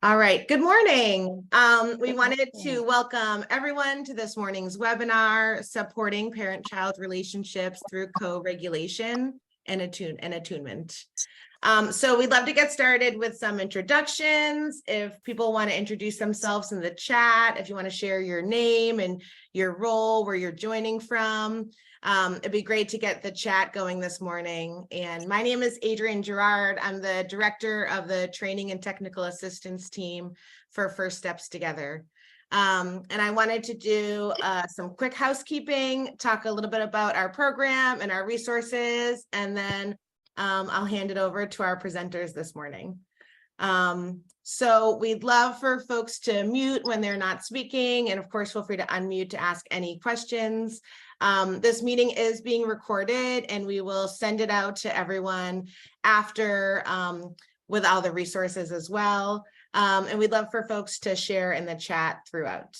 All right, good morning. We wanted to welcome everyone to this morning's webinar, Supporting Parent-Child Relationships Through Co-Regulation and Attunement. So we'd love to get started with some introductions. If people want to introduce themselves in the chat, if you want to share your name and your role, where you're joining from, it'd be great to get the chat going this morning. And my name is Adrienne Girard. I'm the director of the Training and Technical Assistance team for First Steps Together. And I wanted to do some quick housekeeping, talk a little bit about our program and our resources, and then I'll hand it over to our presenters this morning. So we'd love for folks to mute when they're not speaking, and of course, feel free to unmute to ask any questions. This meeting is being recorded, and we will send it out to everyone after with all the resources as well. And we'd love for folks to share in the chat throughout.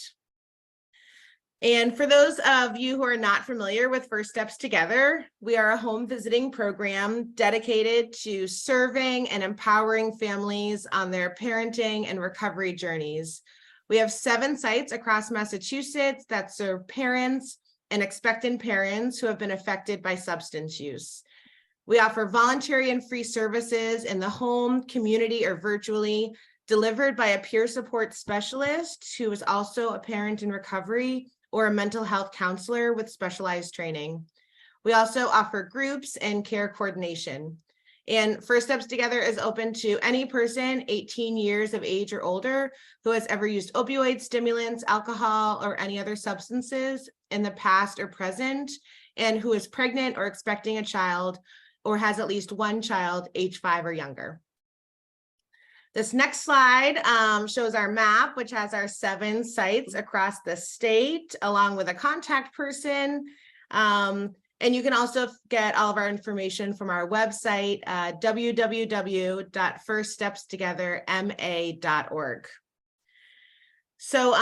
And for those of you who are not familiar with First Steps Together, we are a home visiting program dedicated to serving and empowering families on their parenting and recovery journeys. We have 7 sites across Massachusetts that serve parents and expectant parents who have been affected by substance use. We offer voluntary and free services in the home, community, or virtually, delivered by a peer support specialist who is also a parent in recovery or a mental health counselor with specialized training. We also offer groups and care coordination. And First Steps Together is open to any person 18 years of age or older who has ever used opioids, stimulants, alcohol, or any other substances in the past or present, and who is pregnant or expecting a child or has at least one child age 5 or younger. This next slide shows our map, which has our 7 sites across the state, along with a contact person. And you can also get all of our information from our website, www.firststepstogetherma.org. So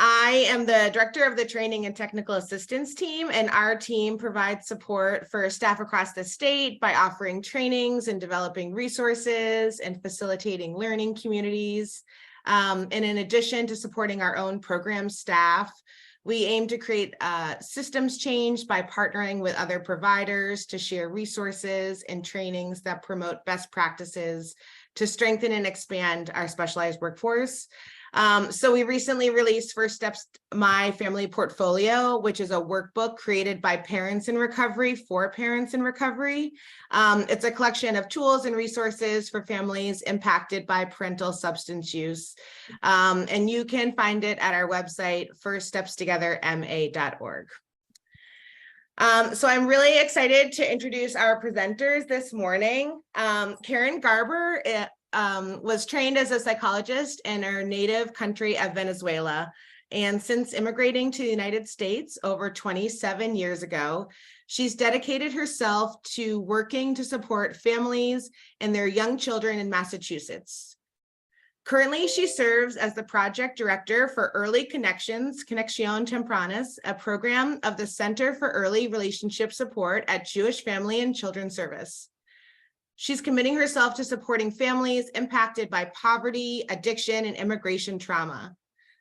I am the director of the Training and Technical Assistance team, and our team provides support for staff across the state by offering trainings and developing resources and facilitating learning communities. And in addition to supporting our own program staff, we aim to create systems change by partnering with other providers to share resources and trainings that promote best practices to strengthen and expand our specialized workforce. So we recently released First Steps My Family Portfolio, which is a workbook created by parents in recovery for parents in recovery. It's a collection of tools and resources for families impacted by parental substance use. And you can find it at our website, firststepstogetherma.org. So I'm really excited to introduce our presenters this morning. Karen Garber was trained as a psychologist in her native country of Venezuela. And since immigrating to the United States over 27 years ago, she's dedicated herself to working to support families and their young children in Massachusetts. Currently, she serves as the project director for Early Connections, Conexión Tempranas, a program of the Center for Early Relationship Support at Jewish Family and Children's Service. She's committing herself to supporting families impacted by poverty, addiction, and immigration trauma.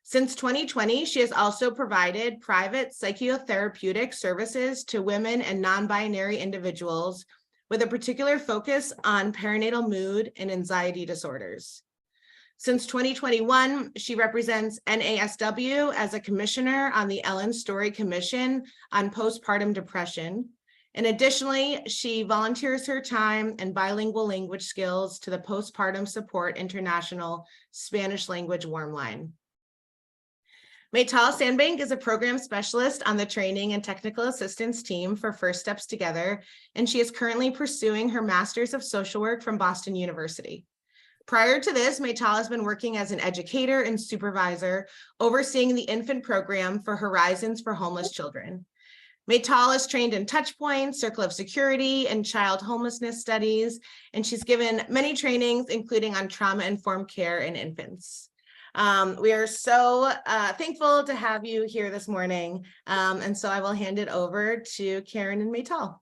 Since 2020, she has also provided private psychotherapeutic services to women and non-binary individuals with a particular focus on perinatal mood and anxiety disorders. Since 2021, she represents NASW as a commissioner on the Ellen Story Commission on Postpartum Depression. And additionally, she volunteers her time and bilingual language skills to the Postpartum Support International Spanish Language Warm Line. Maytal Sandbank is a program specialist on the Training and Technical Assistance team for First Steps Together, and she is currently pursuing her Master's of Social Work from Boston University. Prior to this, Maytal has been working as an educator and supervisor, overseeing the infant program for Horizons for Homeless Children. Maytal is trained in Touchpoint, Circle of Security, and child homelessness studies, and she's given many trainings, including on trauma-informed care in infants. We are so thankful to have you here this morning, and so I will hand it over to Karen and Maytal.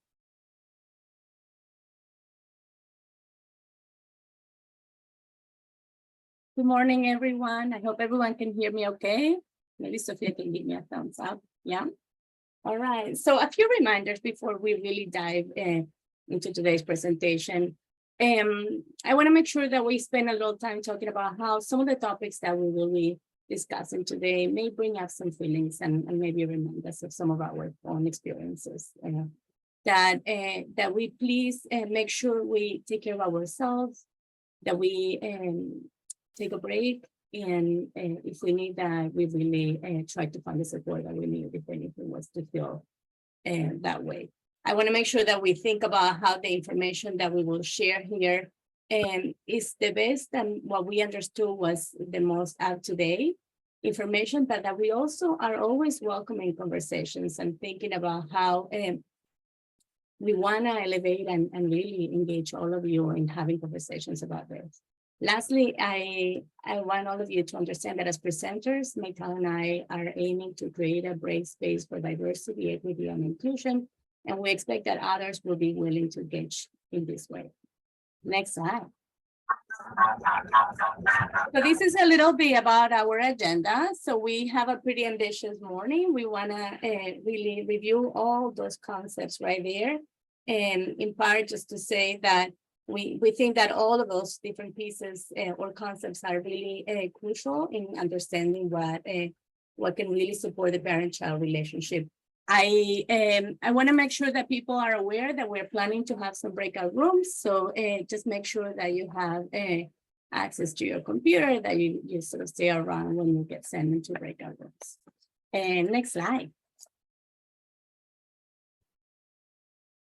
Good morning, everyone. I hope everyone can hear me okay. Maybe Sophia can give me a thumbs up. Yeah. All right. So a few reminders before we really dive into today's presentation. I want to make sure that we spend a little time talking about how some of the topics that we will be discussing today may bring up some feelings and maybe remind us of some of our own experiences. That we please make sure we take care of ourselves, that we take a break, and if we need that, we really try to find the support that we need if anything was to feel that way. I want to make sure that we think about how the information that we will share here is the best and what we understood was the most up-to-date information, but that we also are always welcoming conversations and thinking about how we want to elevate and really engage all of you in having conversations about this. Lastly, I want all of you to understand that as presenters, Maytal and I are aiming to create a brave space for diversity, equity, and inclusion, and we expect that others will be willing to engage in this way. Next slide. So this is a little bit about our agenda. So we have a pretty ambitious morning. We want to really review all those concepts right there. And in part, just to say that we think that all of those different pieces or concepts are really crucial in understanding what can really support the parent-child relationship. I want to make sure that people are aware that we're planning to have some breakout rooms. So just make sure that you have access to your computer, that you sort of stay around when you get sent into breakout rooms. And next slide.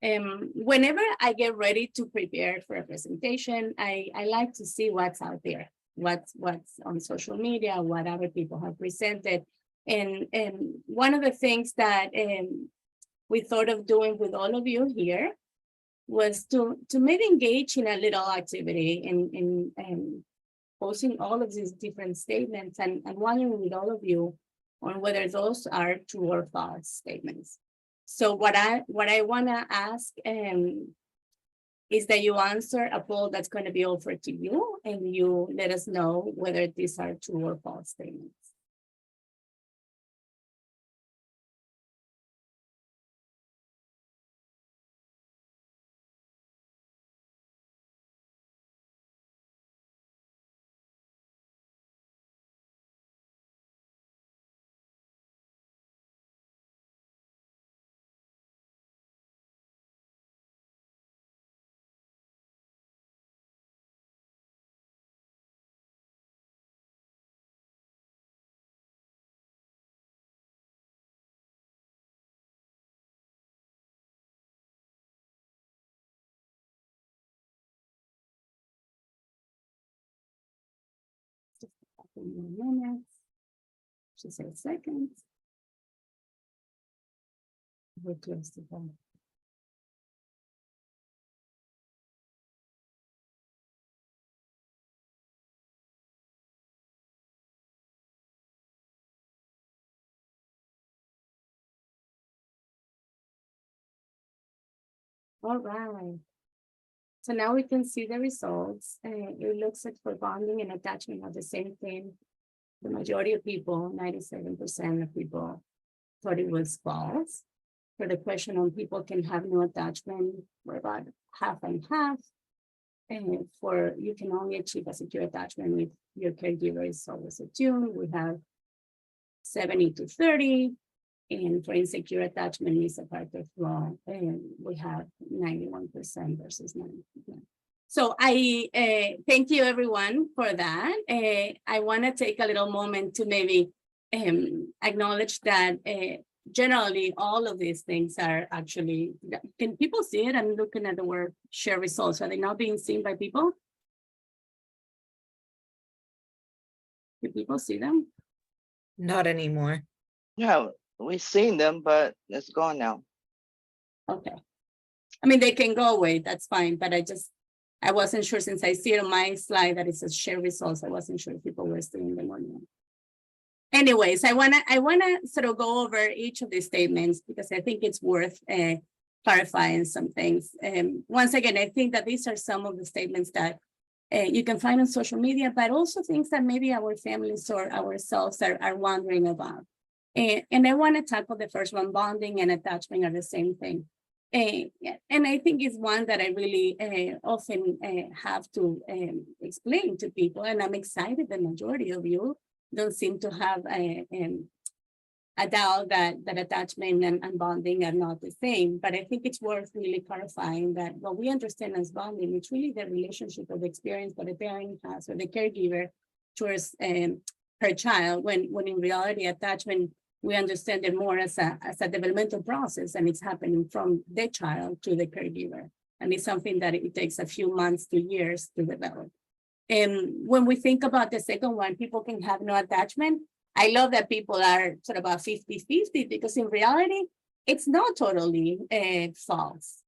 Whenever I get ready to prepare for a presentation, I like to see what's out there, what's on social media, what other people have presented. And one of the things that we thought of doing with all of you here was to maybe engage in a little activity in posting all of these different statements and wondering with all of you on whether those are true or false statements. So what I want to ask is that you answer a poll that's going to be offered to you, and you let us know whether these are true or false statements. Just a couple more minutes, just 8 seconds. We're close to that. All right. So now we can see the results. It looks like for bonding and attachment are the same thing. The majority of people, 97% of people, thought it was false. For the question on people can have no attachment, we're about half and half. And for you can only achieve a secure attachment with your caregiver is always attuned. We have 70 to 30. And for insecure attachment is a part of law, and we have 91% versus 90%. So I thank you everyone for that. I want to take a little moment to maybe acknowledge that generally all of these things are actually, can people see it? I'm looking at the word share results. Are they not being seen by people? Do people see them? Not anymore. Yeah, we've seen them, but it's gone now. Okay. I mean, they can go away, that's fine, but I wasn't sure since I see it on my slide that it says share results. I wasn't sure if people were seeing them or not. Anyways, I wanna sort of go over each of these statements because I think it's worth clarifying some things. Once again, I think that these are some of the statements that you can find on social media, but also things that maybe our families or ourselves are wondering about. And I want to tackle the first one. Bonding and attachment are the same thing. And I think it's one that I really often have to explain to people. And I'm excited the majority of you don't seem to have a doubt that attachment and bonding are not the same. But I think it's worth really clarifying that what we understand as bonding, it's really the relationship of experience that a parent has or the caregiver towards her child, when in reality, attachment, we understand it more as a developmental process, and it's happening from the child to the caregiver. And it's something that it takes a few months to years to develop. And when we think about the second one, people can have no attachment. I love that people are sort of about 50-50, because in reality, it's not totally false.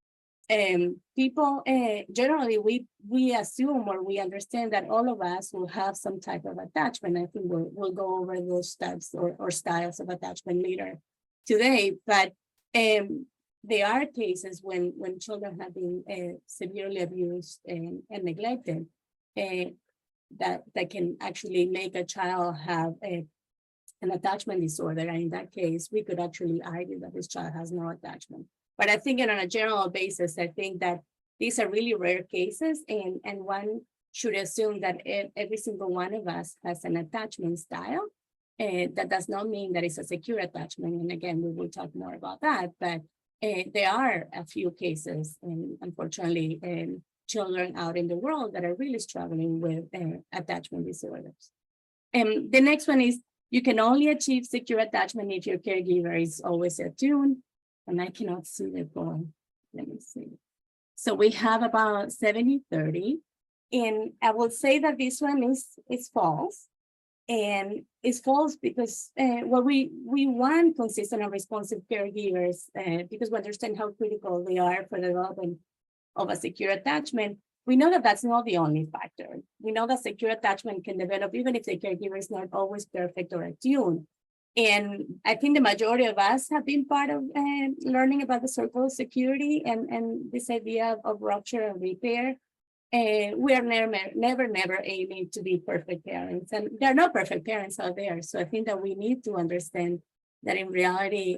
People generally, we assume or we understand that all of us will have some type of attachment. I think we'll go over those types or styles of attachment later today. But there are cases when children have been severely abused and neglected, that can actually make a child have an attachment disorder. And in that case, we could actually argue that this child has no attachment. But I think on a general basis, I think that these are really rare cases, and one should assume that every single one of us has an attachment style. That does not mean that it's a secure attachment. And again, we will talk more about that, but there are a few cases, and unfortunately, children out in the world that are really struggling with attachment disorders. And the next one is, you can only achieve secure attachment if your caregiver is always attuned. And I cannot see the goal. Let me see. So we have about 70-30. And I will say that this one is false. And it's false because what we want consistent and responsive caregivers, because we understand how critical they are for the development of a secure attachment. We know that that's not the only factor. We know that secure attachment can develop even if the caregiver is not always perfect or attuned. And I think the majority of us have been part of learning about the circle of security and this idea of rupture and repair. We are never aiming to be perfect parents, and there are no perfect parents out there. So I think that we need to understand that in reality,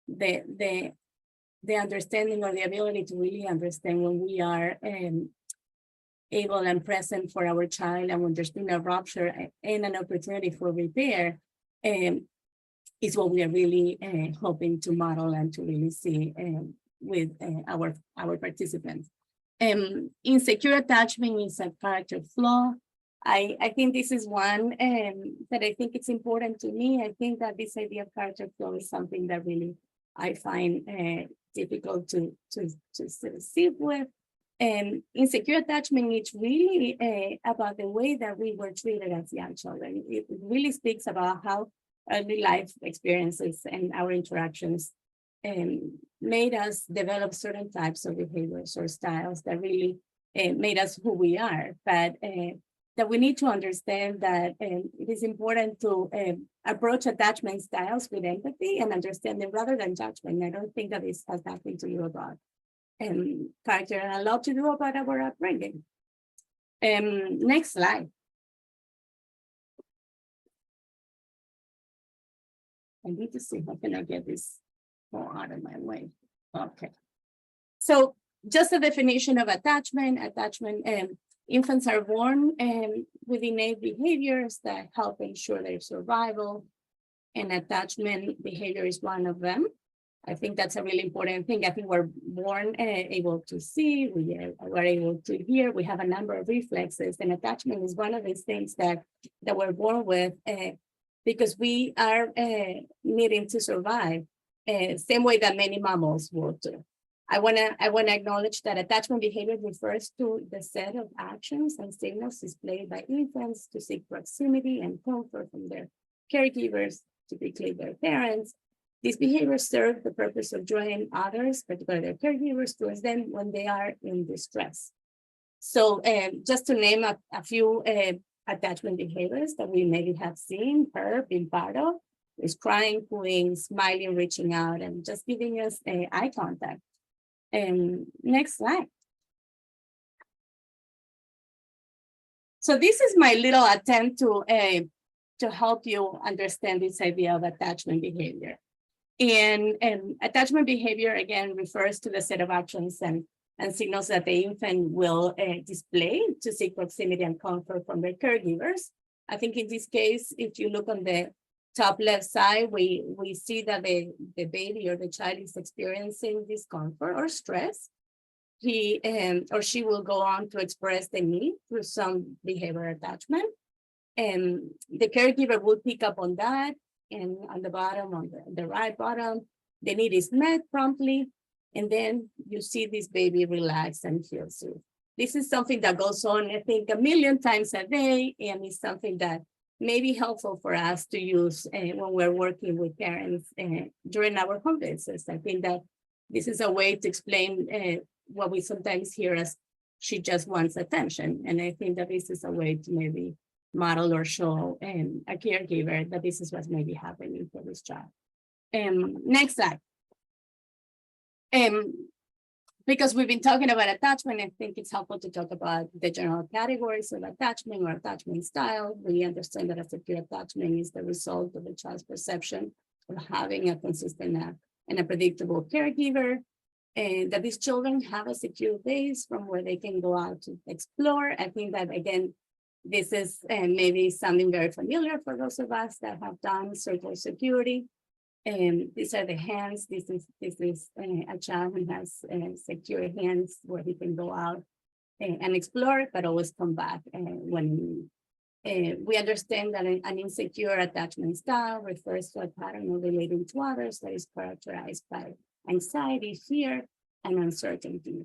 the understanding or the ability to really understand when we are able and present for our child, and when there's been a rupture and an opportunity for repair, is what we are really hoping to model and to really see with our participants. Insecure attachment is a character flaw. I think this is one that I think it's important to me. I think that this idea of character flaw is something that really I find difficult to sit with. Insecure attachment is really about the way that we were treated as young children. It really speaks about how early life experiences and our interactions made us develop certain types of behaviors or styles that really made us who we are. But that we need to understand that it is important to approach attachment styles with empathy and understanding rather than judgment. I don't think that this has nothing to do about character and a lot to do about our upbringing. Next slide. I need to see how can I get this more out of my way. Okay. So just a definition of attachment. Infants are born with innate behaviors that help ensure their survival, and attachment behavior is one of them. I think that's a really important thing. I think we're born able to see, we're able to hear, we have a number of reflexes, and attachment is one of these things that we're born with because we are needing to survive, same way that many mammals would do. I wanna acknowledge that attachment behavior refers to the set of actions and signals displayed by infants to seek proximity and comfort from their caregivers, typically their parents. These behaviors serve the purpose of drawing others, particularly their caregivers, towards them when they are in distress. So just to name a few attachment behaviors that we maybe have seen, heard, been part of, is crying, cooing, smiling, reaching out, and just giving us eye contact. Next slide. So this is my little attempt to help you understand this idea of attachment behavior. And attachment behavior, again, refers to the set of actions and signals that the infant will display to seek proximity and comfort from their caregivers. I think in this case, if you look on the top left side, we see that the baby or the child is experiencing discomfort or stress. He or she will go on to express the need through some behavior attachment. And the caregiver will pick up on that. And on the bottom, on the right bottom, the need is met promptly. And then you see this baby relax and feel soothed. This is something that goes on, I think, 1,000,000 times a day. And it's something that may be helpful for us to use when we're working with parents during our home visits. I think that this is a way to explain what we sometimes hear as she just wants attention. And I think that this is a way to maybe model or show a caregiver that this is what's maybe happening for this child. Next slide. Because we've been talking about attachment, I think it's helpful to talk about the general categories of attachment or attachment style. We understand that a secure attachment is the result of a child's perception of having a consistent and a predictable caregiver, and that these children have a secure base from where they can go out to explore. I think that, again, this is maybe something very familiar for those of us that have done social security. And these are the hands. This is a child who has secure hands where he can go out and explore, but always come back when we understand that an insecure attachment style refers to a pattern of relating to others that is characterized by anxiety, fear, and uncertainty.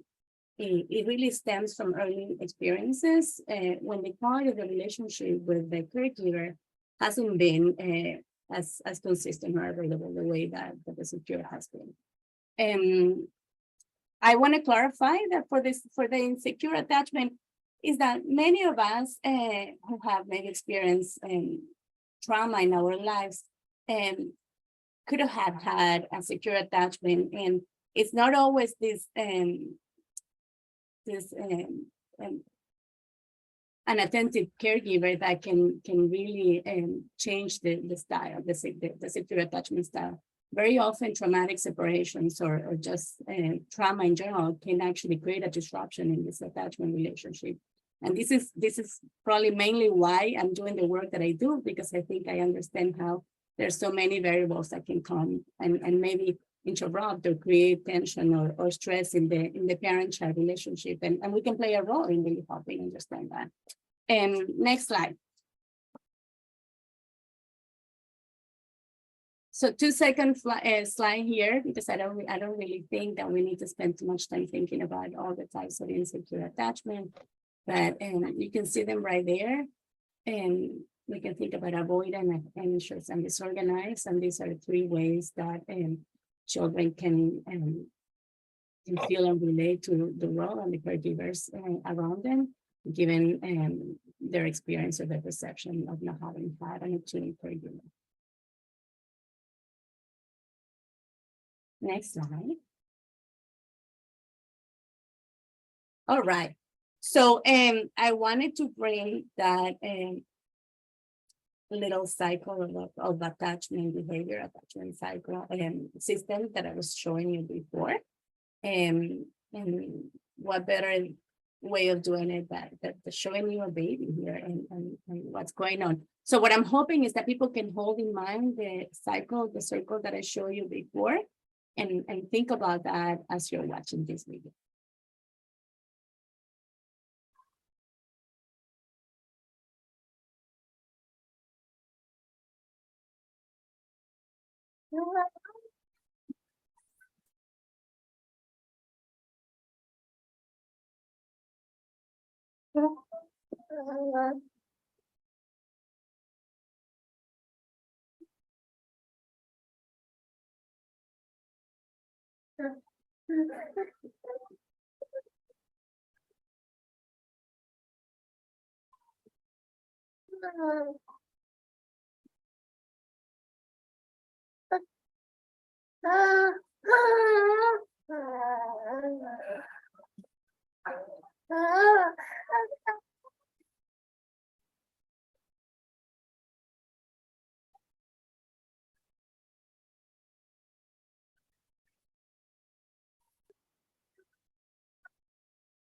It really stems from early experiences when the quality of the relationship with the caregiver hasn't been as consistent or available the way that the secure has been. I want to clarify that for the insecure attachment is that many of us who have maybe experienced trauma in our lives could have had a secure attachment, and it's not always this an attentive caregiver that can really change the style, the secure attachment style. Very often traumatic separations or just trauma in general can actually create a disruption in this attachment relationship. And this is probably mainly why I'm doing the work that I do, because I think I understand how there's so many variables that can come and maybe interrupt or create tension or stress in the parent-child relationship. And we can play a role in really helping understand that. Next slide. So 2-second slide here, because I don't really think that we need to spend too much time thinking about all the types of insecure attachment, but you can see them right there. And we can think about avoidant, anxious, and disorganized. And these are 3 ways that children can feel and relate to the world and the caregivers around them, given their experience or their perception of not having had an attuned caregiver. Next slide. All right. So I wanted to bring that little cycle of attachment behavior, attachment cycle system that I was showing you before. And what better way of doing it that showing you a baby here and what's going on. So what I'm hoping is that people can hold in mind the cycle, the circle that I showed you before, and think about that as you're watching this video.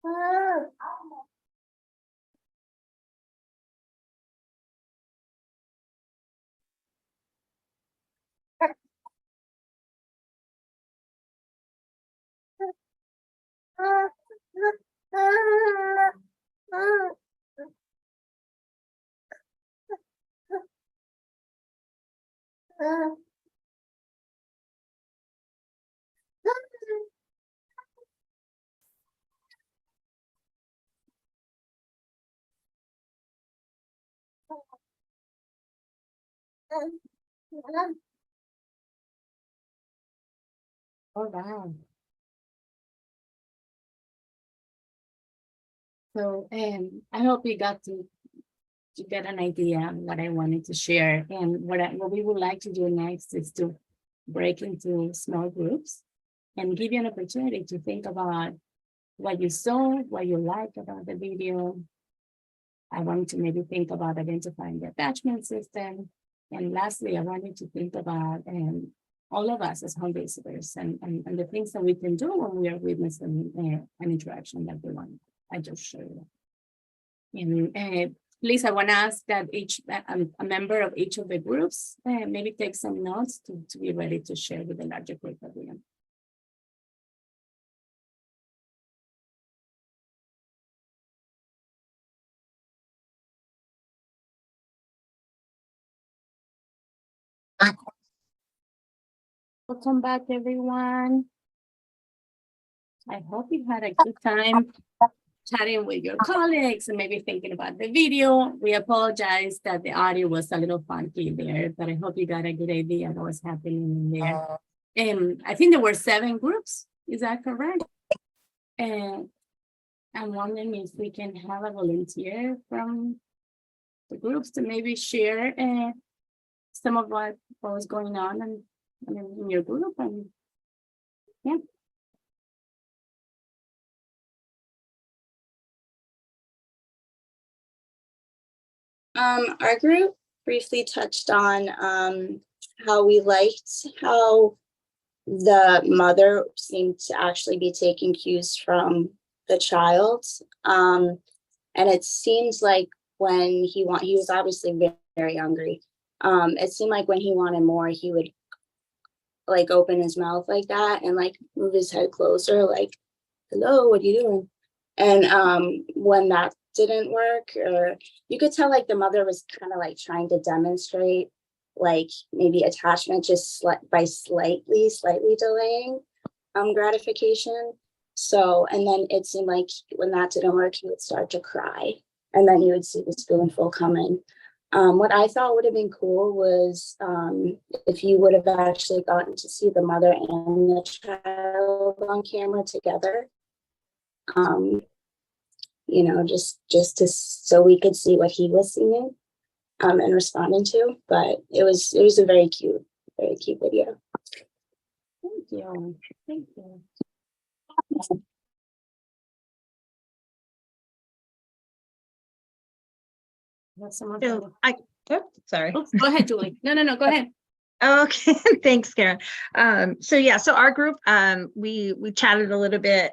All right. So, I hope you got to get an idea of what I wanted to share. And what we would like to do next is to break into small groups and give you an opportunity to think about what you saw, what you like about the video. I want you to maybe think about identifying the attachment system. And lastly, I want you to think about all of us as home visitors and the things that we can do when we are witnessing an interaction like the one I just showed you. And please, I want to ask that each a member of each of the groups maybe take some notes to be ready to share with the larger group that we are. Welcome back, everyone. I hope you had a good time chatting with your colleagues and maybe thinking about the video. We apologize that the audio was a little funky there, but I hope you got a good idea of what was happening in there. I think there were 7 groups. Is that correct? And I'm wondering if we can have a volunteer from the groups to maybe share some of what was going on in your group. And yeah. Our group briefly touched on how we liked how the mother seemed to actually be taking cues from the child. And it seems like when he was obviously very, very hungry. It seemed like when he wanted more, he would like open his mouth like that and like move his head closer, like, hello, what are you doing? And when that didn't work, or you could tell like the mother was kind of like trying to demonstrate like maybe attachment just by slightly delaying gratification. So, and then it seemed like when that didn't work, he would start to cry, and then you would see the spoonful coming. What I thought would have been cool was if you would have actually gotten to see the mother and the child on camera together. You know, just to so we could see what he was seeing and responding to. But it was a very cute video. Thank you. Thank you. So sorry. Oops, go ahead, Julie. No, go ahead. Okay, thanks, Karen. So our group, we chatted a little bit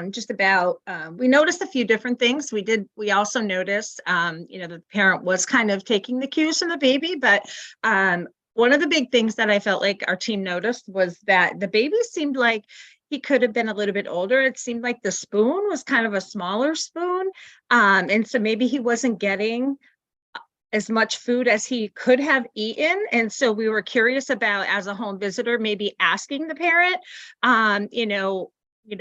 just about, we noticed a few different things. We also noticed, the parent was kind of taking the cues from the baby, but one of the big things that I felt like our team noticed was that the baby seemed like he could have been a little bit older. It seemed like the spoon was kind of a smaller spoon. And so maybe he wasn't getting as much food as he could have eaten. And so we were curious about, as a home visitor, maybe asking the parent,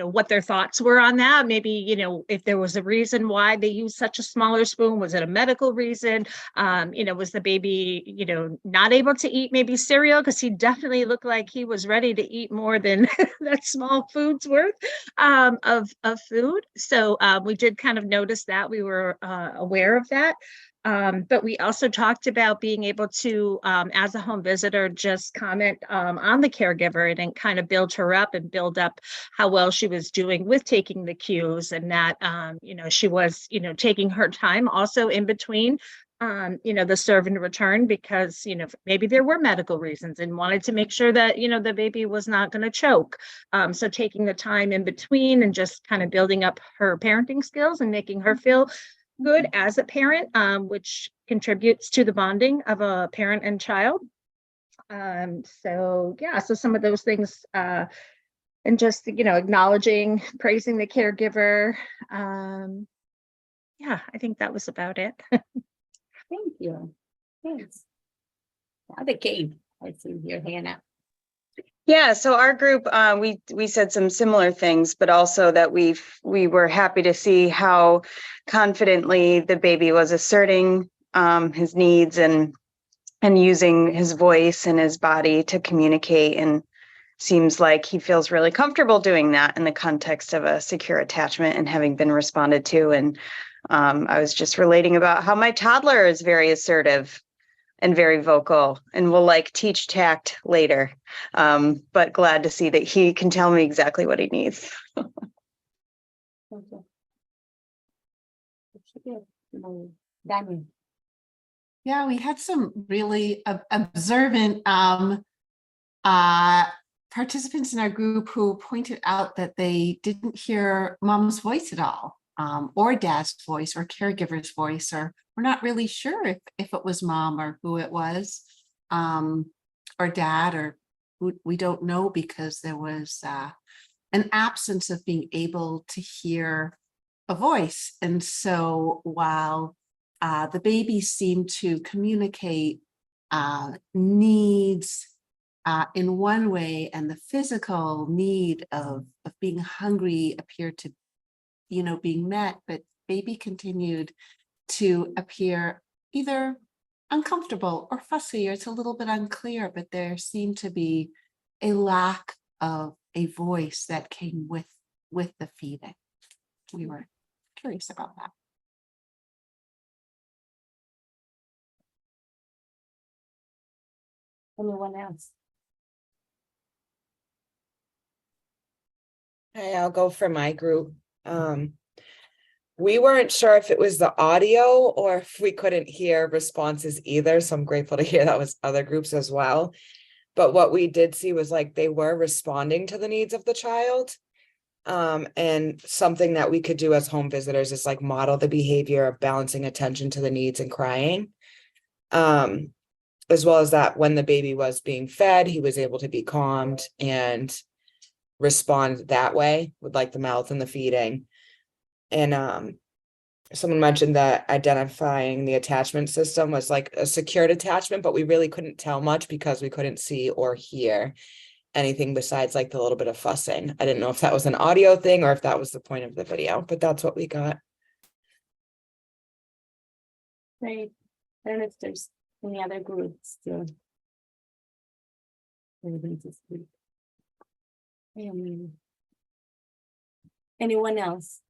what their thoughts were on that. Maybe, if there was a reason why they used such a smaller spoon. Was it a medical reason? Was the baby, not able to eat maybe cereal? Because he definitely looked like he was ready to eat more than that small food's worth of food. So we did kind of notice that. We were aware of that. But we also talked about being able to, as a home visitor, just comment on the caregiver and kind of build her up and build up how well she was doing with taking the cues, and that, she was, taking her time also in between the serve and return because, maybe there were medical reasons and wanted to make sure that, the baby was not going to choke. So taking the time in between and just kind of building up her parenting skills and making her feel good as a parent, which contributes to the bonding of a parent and child. So some of those things, and just, acknowledging, praising the caregiver. I think that was about it. Thank you. Thanks. Now the cave. I see your hand up. Yeah, so our group, we said some similar things, but also that we were happy to see how confidently the baby was asserting his needs and using his voice and his body to communicate, and seems like he feels really comfortable doing that in the context of a secure attachment and having been responded to. And I was just relating about how my toddler is very assertive and very vocal and will teach tact later. But glad to see that he can tell me exactly what he needs. Thank you. Danny. Yeah, we had some really observant participants in our group who pointed out that they didn't hear mom's voice at all, or dad's voice or caregiver's voice, or we're not really sure if it was mom or who it was, or dad, or who, we don't know, because there was an absence of being able to hear a voice. And so while the baby seemed to communicate needs in one way, and the physical need of being hungry appeared to, being met, but baby continued to appear either uncomfortable or fussy, or it's a little bit unclear, but there seemed to be a lack of a voice that came with the feeding. We were curious about that. Anyone else? Hey, I'll go for my group. We weren't sure if it was the audio or if we couldn't hear responses either. So I'm grateful to hear that was other groups as well. But what we did see was they were responding to the needs of the child. And something that we could do as home visitors is model the behavior of balancing attention to the needs and crying. As well as that when the baby was being fed, he was able to be calmed and respond that way with the mouth and the feeding. And someone mentioned that identifying the attachment system was a secured attachment, but we really couldn't tell much because we couldn't see or hear anything besides the little bit of fussing. I didn't know if that was an audio thing or if that was the point of the video, but that's what we got. Great. I don't know if there's any other groups still. Anyone else?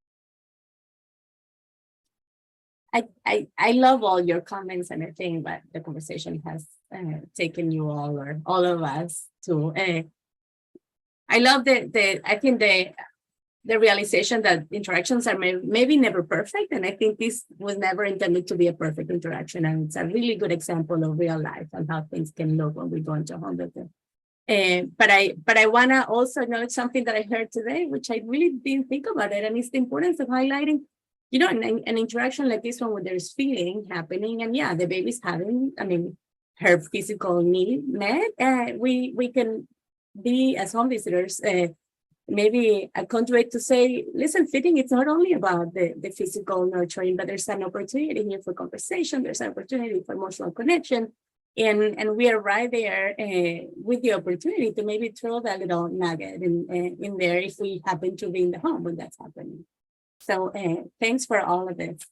I love all your comments, and I think that the conversation has taken you all, or all of us, to I love I think the realization that interactions are maybe never perfect, and I think this was never intended to be a perfect interaction, and it's a really good example of real life and how things can look when we go into home visit. But I want to also note something that I heard today, which I really didn't think about it, and it's the importance of highlighting, an interaction like this one where there's feeling happening, and the baby's having, her physical need met. We can be, as home visitors, maybe a conduit to say, listen, feeding, it's not only about the physical nurturing, but there's an opportunity here for conversation, there's an opportunity for emotional connection. And we are right there with the opportunity to maybe throw that little nugget in there if we happen to be in the home when that's happening. So thanks for all of this.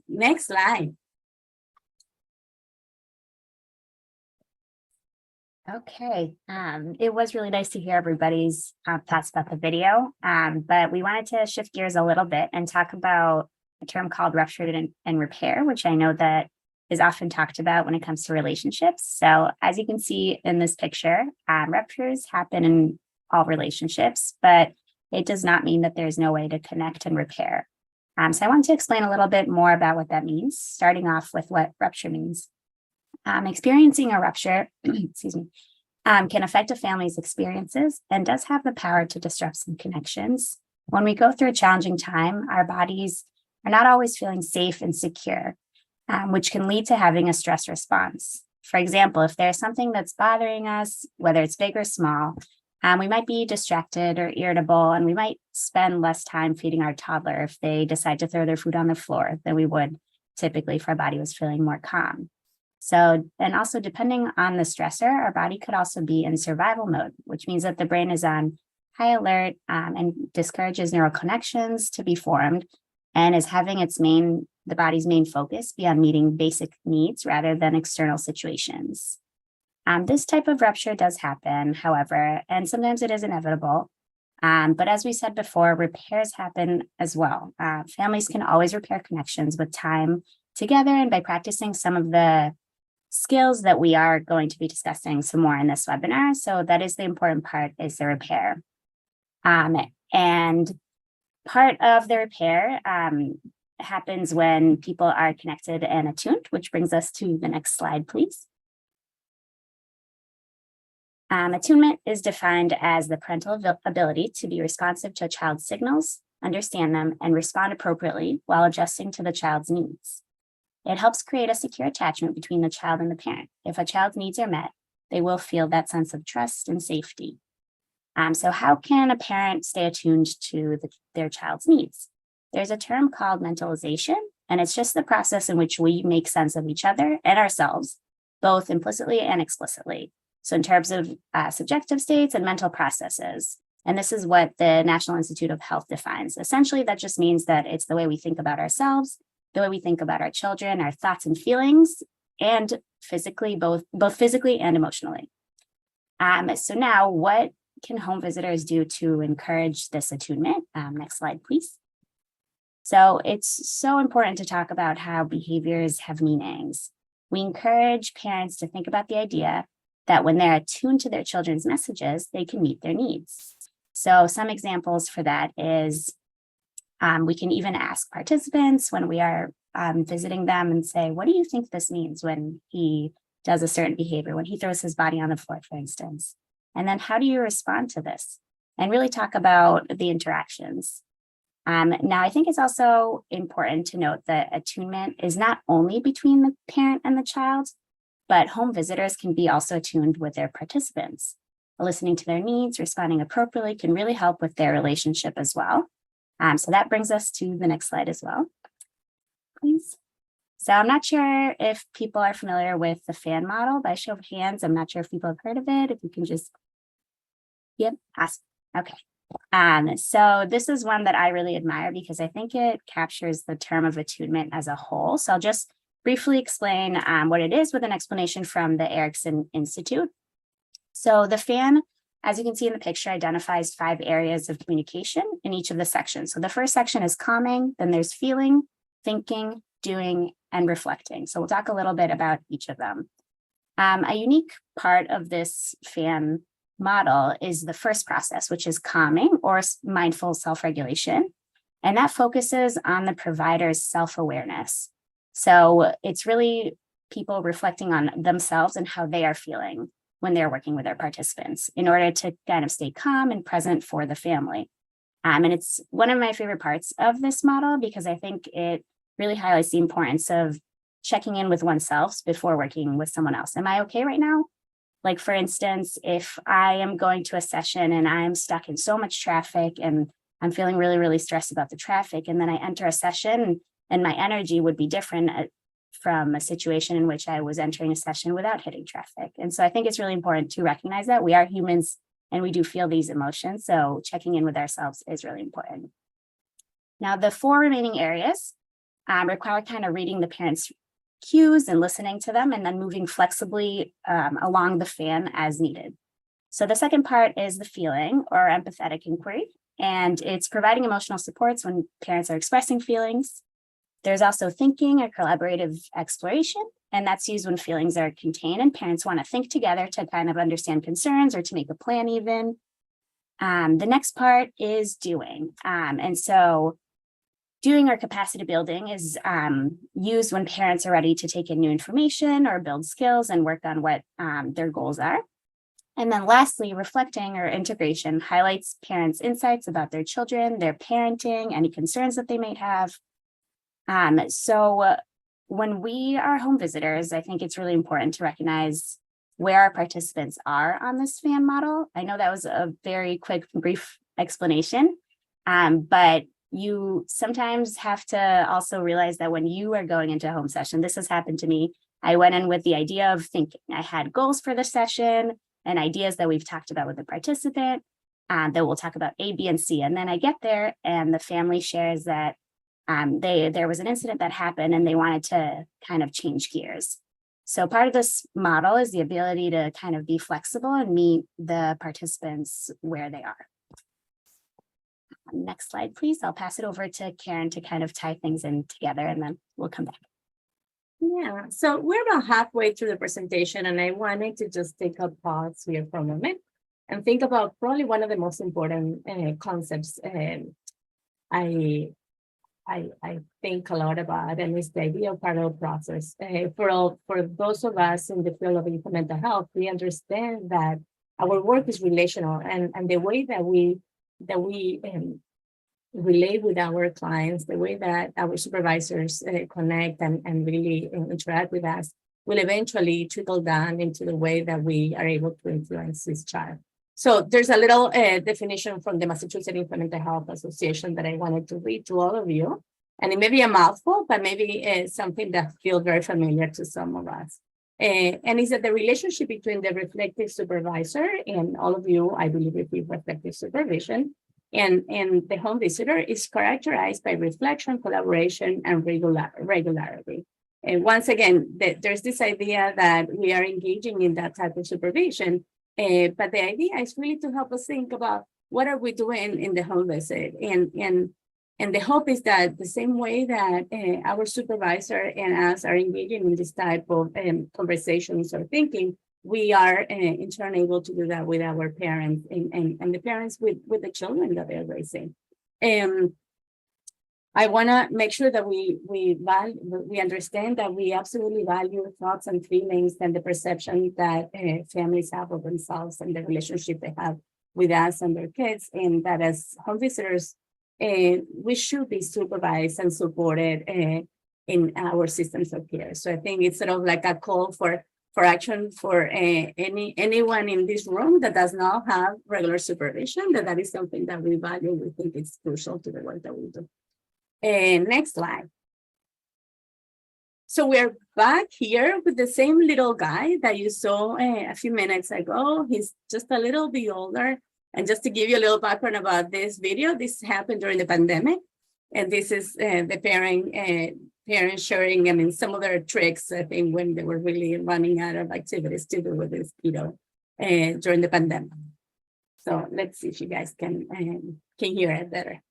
Next slide. Okay, it was really nice to hear everybody's thoughts about the video, but we wanted to shift gears a little bit and talk about a term called rupture and repair, which I know that is often talked about when it comes to relationships. So as you can see in this picture, ruptures happen in all relationships, but it does not mean that there's no way to connect and repair. So I want to explain a little bit more about what that means, starting off with what rupture means. Experiencing a rupture, excuse me, can affect a family's experiences and does have the power to disrupt some connections. When we go through a challenging time, our bodies are not always feeling safe and secure, which can lead to having a stress response. For example, if there's something that's bothering us, whether it's big or small, we might be distracted or irritable, and we might spend less time feeding our toddler if they decide to throw their food on the floor than we would typically if our body was feeling more calm. So, and also depending on the stressor, our body could also be in survival mode, which means that the brain is on high alert and discourages neural connections to be formed and is having the body's main focus be on meeting basic needs rather than external situations. This type of rupture does happen, however, and sometimes it is inevitable. But as we said before, repairs happen as well. Families can always repair connections with time together and by practicing some of the skills that we are going to be discussing some more in this webinar. So that is the important part, is the repair. And part of the repair happens when people are connected and attuned, which brings us to the next slide, please. Attunement is defined as the parental ability to be responsive to a child's signals, understand them, and respond appropriately while adjusting to the child's needs. It helps create a secure attachment between the child and the parent. If a child's needs are met, they will feel that sense of trust and safety. So how can a parent stay attuned to their child's needs? There's a term called mentalization, and it's just the process in which we make sense of each other and ourselves, both implicitly and explicitly. So in terms of subjective states and mental processes. And this is what the National Institute of Health defines. Essentially, that just means that it's the way we think about ourselves, the way we think about our children, our thoughts and feelings, and physically, both physically and emotionally. So now, what can home visitors do to encourage this attunement? Next slide, please. So it's so important to talk about how behaviors have meanings. We encourage parents to think about the idea that when they're attuned to their children's messages, they can meet their needs. So some examples for that is we can even ask participants when we are visiting them and say, what do you think this means when he does a certain behavior, when he throws his body on the floor, for instance? And then how do you respond to this? And really talk about the interactions. Now, I think it's also important to note that attunement is not only between the parent and the child, but home visitors can be also attuned with their participants. Listening to their needs, responding appropriately can really help with their relationship as well. So that brings us to the next slide as well, please. So I'm not sure if people are familiar with the fan model. By show of hands, I'm not sure if people have heard of it. If you can just, yep, ask. Okay. So this is one that I really admire because I think it captures the term of attunement as a whole. So I'll just briefly explain what it is with an explanation from the Erickson Institute. So the fan, as you can see in the picture, identifies 5 areas of communication in each of the sections. So the first section is calming, then there's feeling, thinking, doing, and reflecting. So we'll talk a little bit about each of them. A unique part of this fan model is the first process, which is calming or mindful self-regulation. And that focuses on the provider's self-awareness. So it's really people reflecting on themselves and how they are feeling when they're working with their participants in order to kind of stay calm and present for the family. And it's one of my favorite parts of this model because I think it really highlights the importance of checking in with oneself before working with someone else. Am I okay right now? Like, for instance, if I am going to a session and I'm stuck in so much traffic and I'm feeling really, really stressed about the traffic, and then I enter a session and my energy would be different from a situation in which I was entering a session without hitting traffic. And so I think it's really important to recognize that we are humans and we do feel these emotions. So checking in with ourselves is really important. Now, the 4 remaining areas require kind of reading the parents' cues and listening to them and then moving flexibly along the fan as needed. So the second part is the feeling or empathetic inquiry, and it's providing emotional supports when parents are expressing feelings. There's also thinking or collaborative exploration, and that's used when feelings are contained and parents want to think together to kind of understand concerns or to make a plan even. The next part is doing. And so doing our capacity building is used when parents are ready to take in new information or build skills and work on what their goals are. And then lastly, reflecting or integration highlights parents' insights about their children, their parenting, any concerns that they might have. So when we are home visitors, I think it's really important to recognize where our participants are on this FAN model. I know that was a very quick, brief explanation, but you sometimes have to also realize that when you are going into a home session, this has happened to me. I went in with the idea of thinking I had goals for the session and ideas that we've talked about with the participant, that we'll talk about A, B, and C. And then I get there and the family shares that there was an incident that happened and they wanted to kind of change gears. So part of this model is the ability to kind of be flexible and meet the participants where they are. Next slide, please. I'll pass it over to Karen to kind of tie things in together and then we'll come back. Yeah, so we're about halfway through the presentation and I wanted to just take a pause here for a moment and think about probably one of the most important concepts I think a lot about, and it's the idea of parallel process. For those of us in the field of infant mental health, we understand that our work is relational, and the way that we relate with our clients, the way that our supervisors connect and really interact with us will eventually trickle down into the way that we are able to influence this child. So there's a little definition from the Massachusetts Infant Mental Health Association that I wanted to read to all of you. And it may be a mouthful, but maybe something that feels very familiar to some of us. And it's that the relationship between the reflective supervisor and all of you, I believe, receive reflective supervision, and the home visitor is characterized by reflection, collaboration, and regularity. And once again, there's this idea that we are engaging in that type of supervision, but the idea is really to help us think about what are we doing in the home visit. And the hope is that the same way that our supervisor and us are engaging in this type of conversations or thinking, we are in turn able to do that with our parents and the parents with the children that they're raising. I want to make sure that we understand that we absolutely value thoughts and feelings and the perception that families have of themselves and the relationship they have with us and their kids, and that as home visitors, we should be supervised and supported in our systems of care. So I think it's sort of like a call for action for anyone in this room that does not have regular supervision, that is something that we value. We think it's crucial to the work that we do. Next slide. So we're back here with the same little guy that you saw a few minutes ago. He's just a little bit older. And just to give you a little background about this video, this happened during the pandemic. And this is the parents sharing, I mean, some of their tricks, I think, when they were really running out of activities to do with this kiddo during the pandemic. So let's see if you guys can hear it better.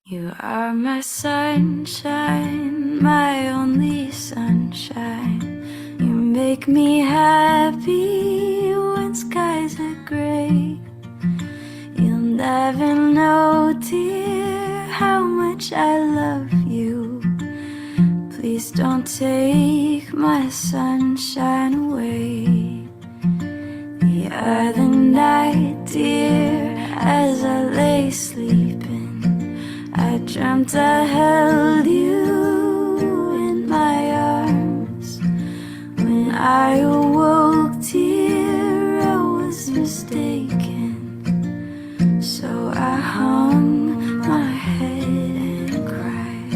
You are my sunshine, my only sunshine. You make me happy when skies are gray. You'll never know, dear, how much I love you. Please don't take my sunshine away. The other night, dear, as I lay sleeping, I dreamt I held you in my arms. When I awoke, dear, I was mistaken. So I hung my head and cried.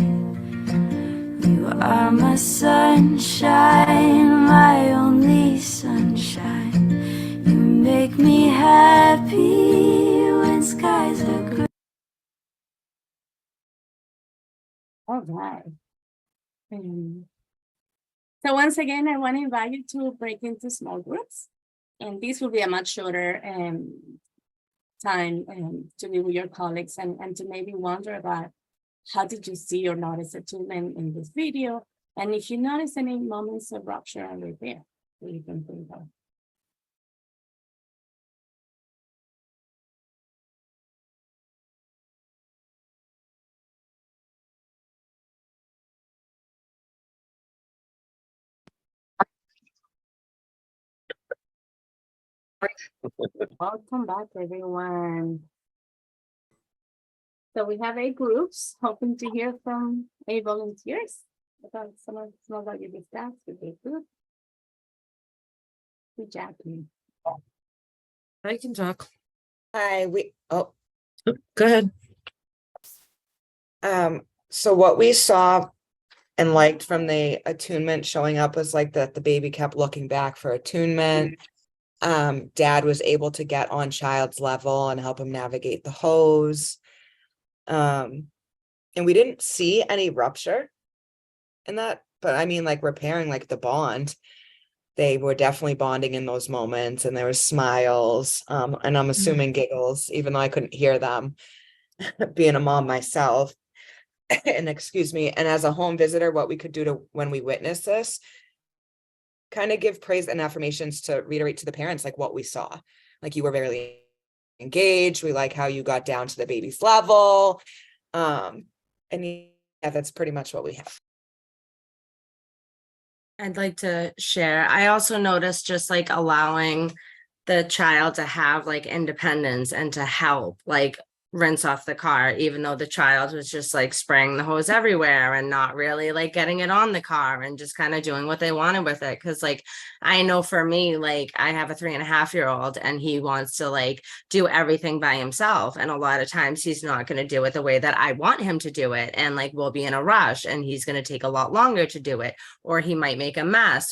You are my sunshine, my only sunshine. You make me happy when skies are gray. All right. So once again, I want to invite you to break into small groups. And this will be a much shorter time to be with your colleagues and to maybe wonder about how did you see or notice attunement in this video? And if you notice any moments of rupture and repair that you can think of. Welcome back, everyone. So we have 8 groups, hoping to hear from 8 volunteers about some of your discussed with the group. Good job, team. I can talk. Go ahead. So what we saw and liked from the attunement showing up was like that the baby kept looking back for attunement. Dad was able to get on child's level and help him navigate the hose. And we didn't see any rupture in that, but I mean, like repairing like the bond. They were definitely bonding in those moments, and there was smiles, and I'm assuming giggles, even though I couldn't hear them, being a mom myself. And excuse me, and as a home visitor, what we could do to when we witness this, kind of give praise and affirmations to reiterate to the parents like what we saw. Like, you were very engaged. We like how you got down to the baby's level. And yeah, that's pretty much what we have. I'd like to share. I also noticed just like allowing the child to have like independence and to help like rinse off the car, even though the child was just like spraying the hose everywhere and not really like getting it on the car and just kind of doing what they wanted with it. Cause like, I know for me, like I have a 3.5-year-old and he wants to like do everything by himself. And a lot of times he's not going to do it the way that I want him to do it. And like, we'll be in a rush and he's going to take a lot longer to do it, or he might make a mess,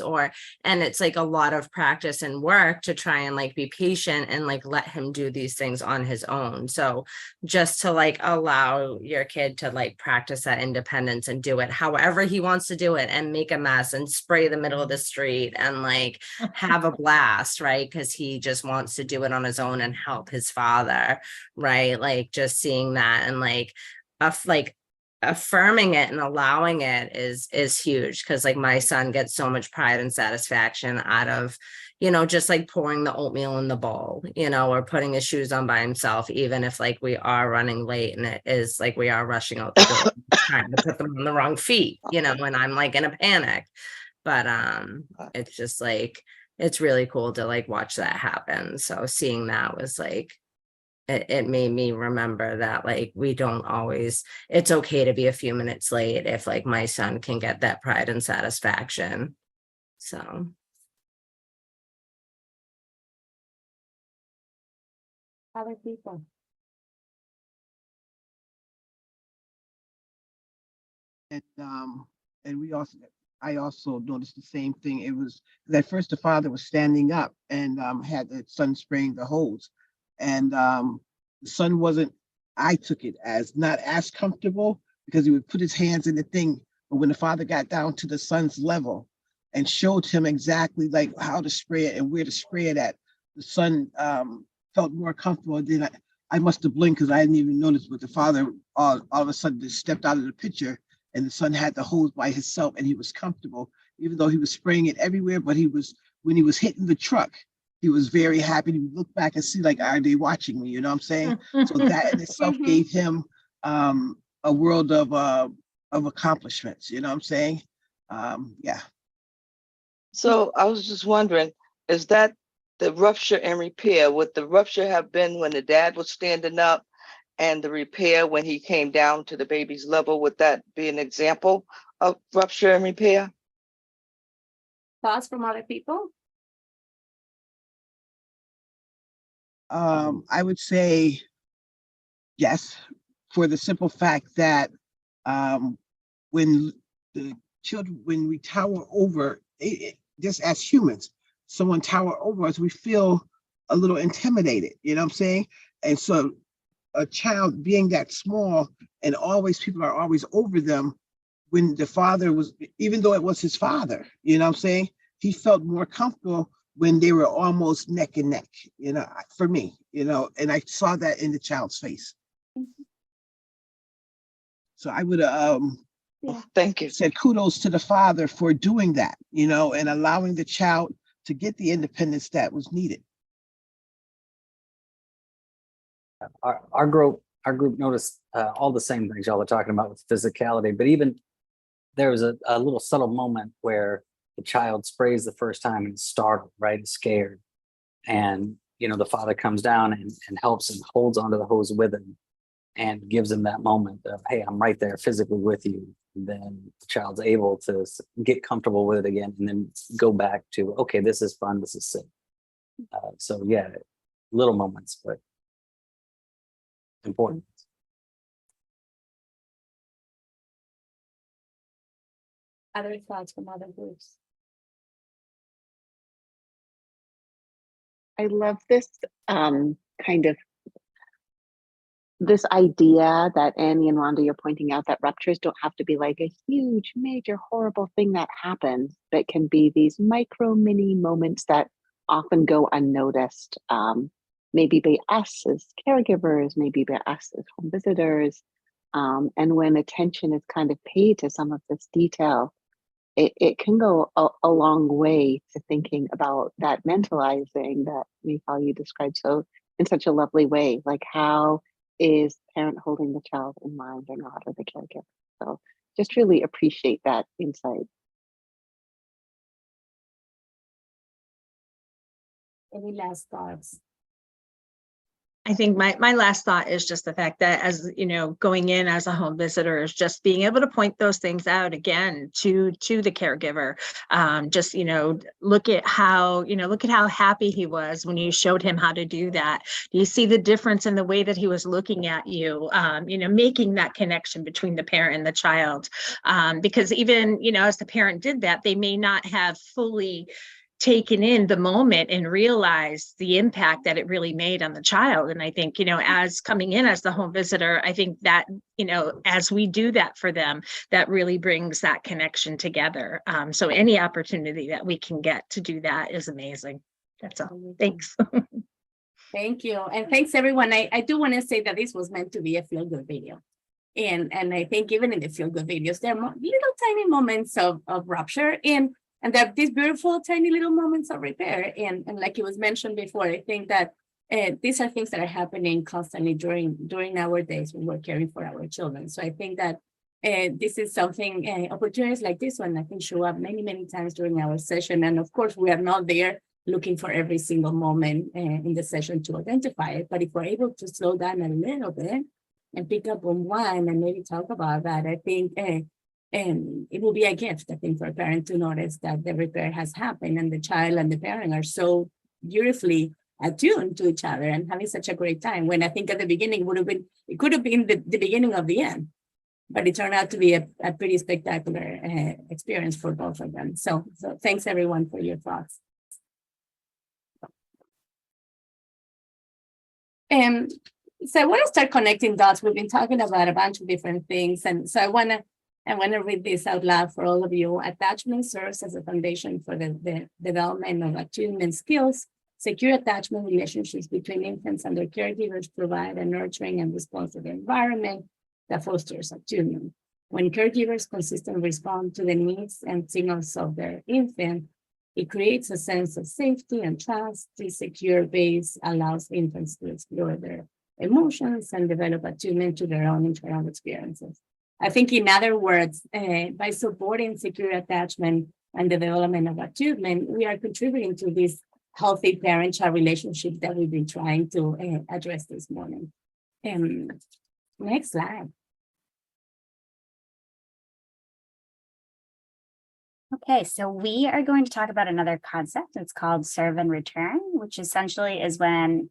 and it's like a lot of practice and work to try and like be patient and like let him do these things on his own. So just to like allow your kid to like practice that independence and do it however he wants to do it and make a mess and spray the middle of the street and like have a blast, right? Because he just wants to do it on his own and help his father, right? Like just seeing that and like affirming it and allowing it is huge, because like my son gets so much pride and satisfaction out of, just like pouring the oatmeal in the bowl, or putting his shoes on by himself, even if like we are running late and it is like we are rushing out the door trying to put them on the wrong feet, and I'm like in a panic. But it's just like, it's really cool to like watch that happen. So seeing that was like, it made me remember that like we don't always, it's okay to be a few minutes late if like my son can get that pride and satisfaction. So Other people. And I also noticed the same thing. It was that first the father was standing up and had the son spraying the hose, and the son wasn't. I took it as not as comfortable because he would put his hands in the thing. But when the father got down to the son's level and showed him exactly like how to spray it and where to spray it at, the son felt more comfortable. Then I must have blinked because I didn't even notice. But the father all of a sudden just stepped out of the picture, and the son had the hose by himself, and he was comfortable, even though he was spraying it everywhere. But when he was hitting the truck, he was very happy to look back and see, like, are they watching me? You know what I'm saying? So that in itself gave him a world of accomplishments. You know what I'm saying? Yeah. So I was just wondering, is that the rupture and repair? Would the rupture have been when the dad was standing up, and the repair when he came down to the baby's level? Would that be an example of rupture and repair? Thoughts from other people? I would say yes, for the simple fact that when we tower over, just as humans, someone tower over us, we feel a little intimidated, you know what I'm saying? And so a child being that small and people are always over them, when the father was, even though it was his father, you know what I'm saying? He felt more comfortable when they were almost neck and neck, for me, and I saw that in the child's face. So I would Thank you. said kudos to the father for doing that, and allowing the child to get the independence that was needed. Our group noticed all the same things y'all were talking about with physicality, but even there was a little subtle moment where the child sprays the first time and is startled, right, and scared, and the father comes down and helps and holds onto the hose with him and gives him that moment of, hey, I'm right there physically with you. Then the child's able to get comfortable with it again and then go back to, okay, this is fun, this is safe. So yeah, little moments, but important. Other thoughts from other groups? I love this kind of this idea that Annie and Rhonda, you're pointing out that ruptures don't have to be like a huge, major, horrible thing that happens, but can be these micro mini moments that often go unnoticed. Maybe by us as caregivers, maybe by us as home visitors. And when attention is kind of paid to some of this detail, it can go a long way to thinking about that mentalizing that Michal, you described so in such a lovely way, like how is parent holding the child in mind or not, or the caregiver. So just really appreciate that insight. Any last thoughts? I think my last thought is just the fact that, as going in as a home visitor, is just being able to point those things out again to the caregiver. Just look at how happy he was when you showed him how to do that. You see the difference in the way that he was looking at you. Making that connection between the parent and the child, because even as the parent did that, they may not have fully taken in the moment and realized the impact that it really made on the child. And I think, as coming in as the home visitor, I think that, as we do that for them, that really brings that connection together. So any opportunity that we can get to do that is amazing. That's all. Thanks. Thank you. And thanks everyone. I do want to say that this was meant to be a feel-good video. And I think even in the feel-good videos, there are little tiny moments of rupture and there are these beautiful, tiny little moments of repair. And like it was mentioned before, I think that these are things that are happening constantly during our days when we're caring for our children. So I think that this is something, opportunities like this one, I think show up many, many times during our session. And of course, we are not there looking for every single moment in the session to identify it. But if we're able to slow down a little bit and pick up on one and maybe talk about that, I think and it will be a gift, I think, for a parent to notice that the repair has happened and the child and the parent are so beautifully attuned to each other and having such a great time. When I think at the beginning it could have been the beginning of the end, but it turned out to be a pretty spectacular experience for both of them. So thanks everyone for your thoughts. So I want to start connecting dots. We've been talking about a bunch of different things. And so I want to read this out loud for all of you. Attachment serves as a foundation for the development of attunement skills. Secure attachment relationships between infants and their caregivers provide a nurturing and responsive environment that fosters attunement. When caregivers consistently respond to the needs and signals of their infant, it creates a sense of safety and trust. This secure base allows infants to explore their emotions and develop attunement to their own internal experiences. I think, in other words, by supporting secure attachment and the development of attunement, we are contributing to this healthy parent-child relationship that we've been trying to address this morning. Next slide. Okay, so we are going to talk about another concept. It's called serve and return, which essentially is when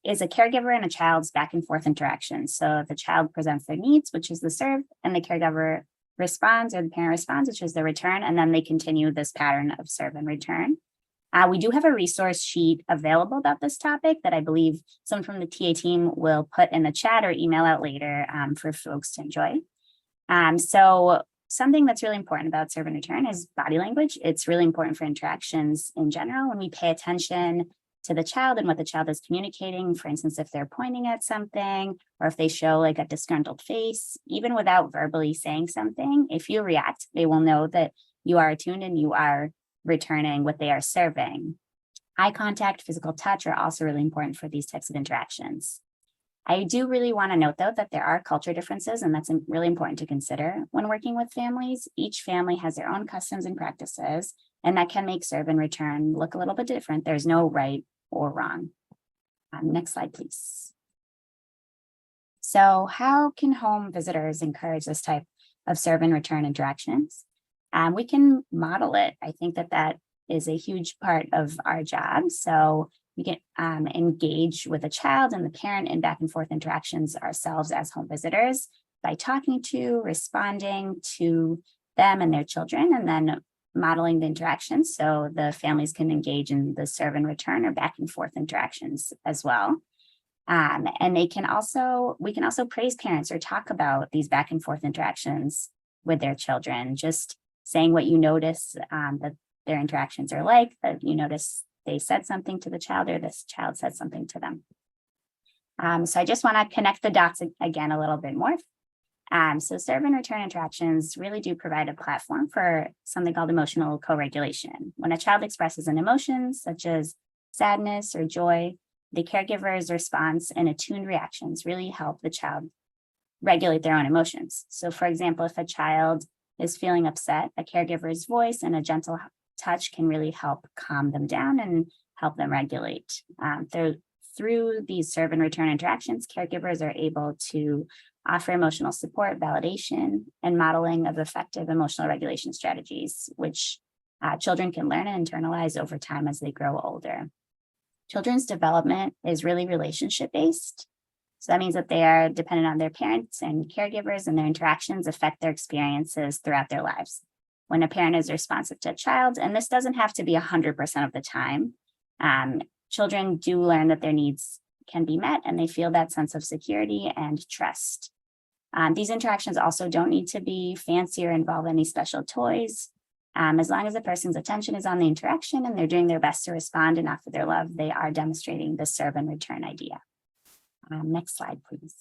is a caregiver and a child's back and forth interaction. So the child presents their needs, which is the serve, and the caregiver responds, or the parent responds, which is the return, and then they continue this pattern of serve and return. We do have a resource sheet available about this topic that I believe someone from the TA team will put in the chat or email out later for folks to enjoy. So something that's really important about serve and return is body language. It's really important for interactions in general. When we pay attention to the child and what the child is communicating, for instance, if they're pointing at something or if they show like a disgruntled face, even without verbally saying something, if you react, they will know that you are attuned and you are returning what they are serving. Eye contact, physical touch are also really important for these types of interactions. I do really want to note, though, that there are culture differences, and that's really important to consider when working with families. Each family has their own customs and practices, and that can make serve and return look a little bit different. There's no right or wrong. Next slide, please. So how can home visitors encourage this type of serve and return interactions? We can model it. I think that is a huge part of our job. So we can engage with a child and the parent in back and forth interactions ourselves as home visitors by talking to, responding to them and their children, and then modeling the interactions so the families can engage in the serve and return or back and forth interactions as well. And we can also praise parents or talk about these back and forth interactions with their children, just saying what you notice that their interactions are like, that you notice they said something to the child or this child said something to them. So I just want to connect the dots again a little bit more. So serve and return interactions really do provide a platform for something called emotional co-regulation. When a child expresses an emotion such as sadness or joy, the caregiver's response and attuned reactions really help the child regulate their own emotions. So for example, if a child is feeling upset, a caregiver's voice and a gentle touch can really help calm them down and help them regulate. Through these serve and return interactions, caregivers are able to offer emotional support, validation, and modeling of effective emotional regulation strategies, which children can learn and internalize over time as they grow older. Children's development is really relationship-based. So that means that they are dependent on their parents and caregivers, and their interactions affect their experiences throughout their lives. When a parent is responsive to a child, and this doesn't have to be 100% of the time, children do learn that their needs can be met and they feel that sense of security and trust. These interactions also don't need to be fancy or involve any special toys. As long as the person's attention is on the interaction and they're doing their best to respond and offer their love, they are demonstrating the serve and return idea. Next slide, please.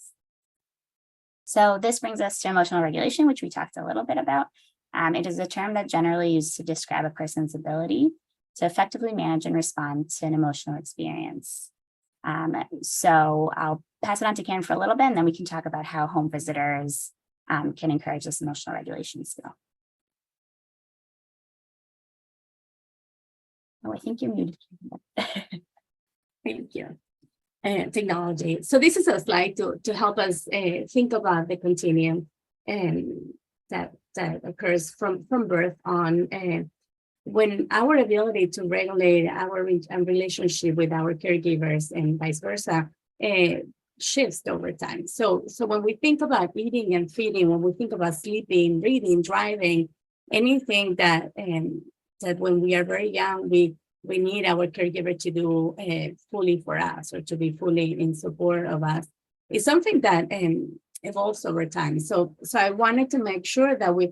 So this brings us to emotional regulation, which we talked a little bit about. It is a term that generally used to describe a person's ability to effectively manage and respond to an emotional experience. So I'll pass it on to Karen for a little bit, and then we can talk about how home visitors can encourage this emotional regulation skill. Oh, I think you're muted. Thank you. Technology. So this is a slide to help us think about the continuum that occurs from birth on, when our ability to regulate our relationship with our caregivers and vice versa shifts over time. So when we think about eating and feeding, when we think about sleeping, reading, driving, anything that when we are very young, we need our caregiver to do fully for us, or to be fully in support of us, is something that evolves over time. So I wanted to make sure that we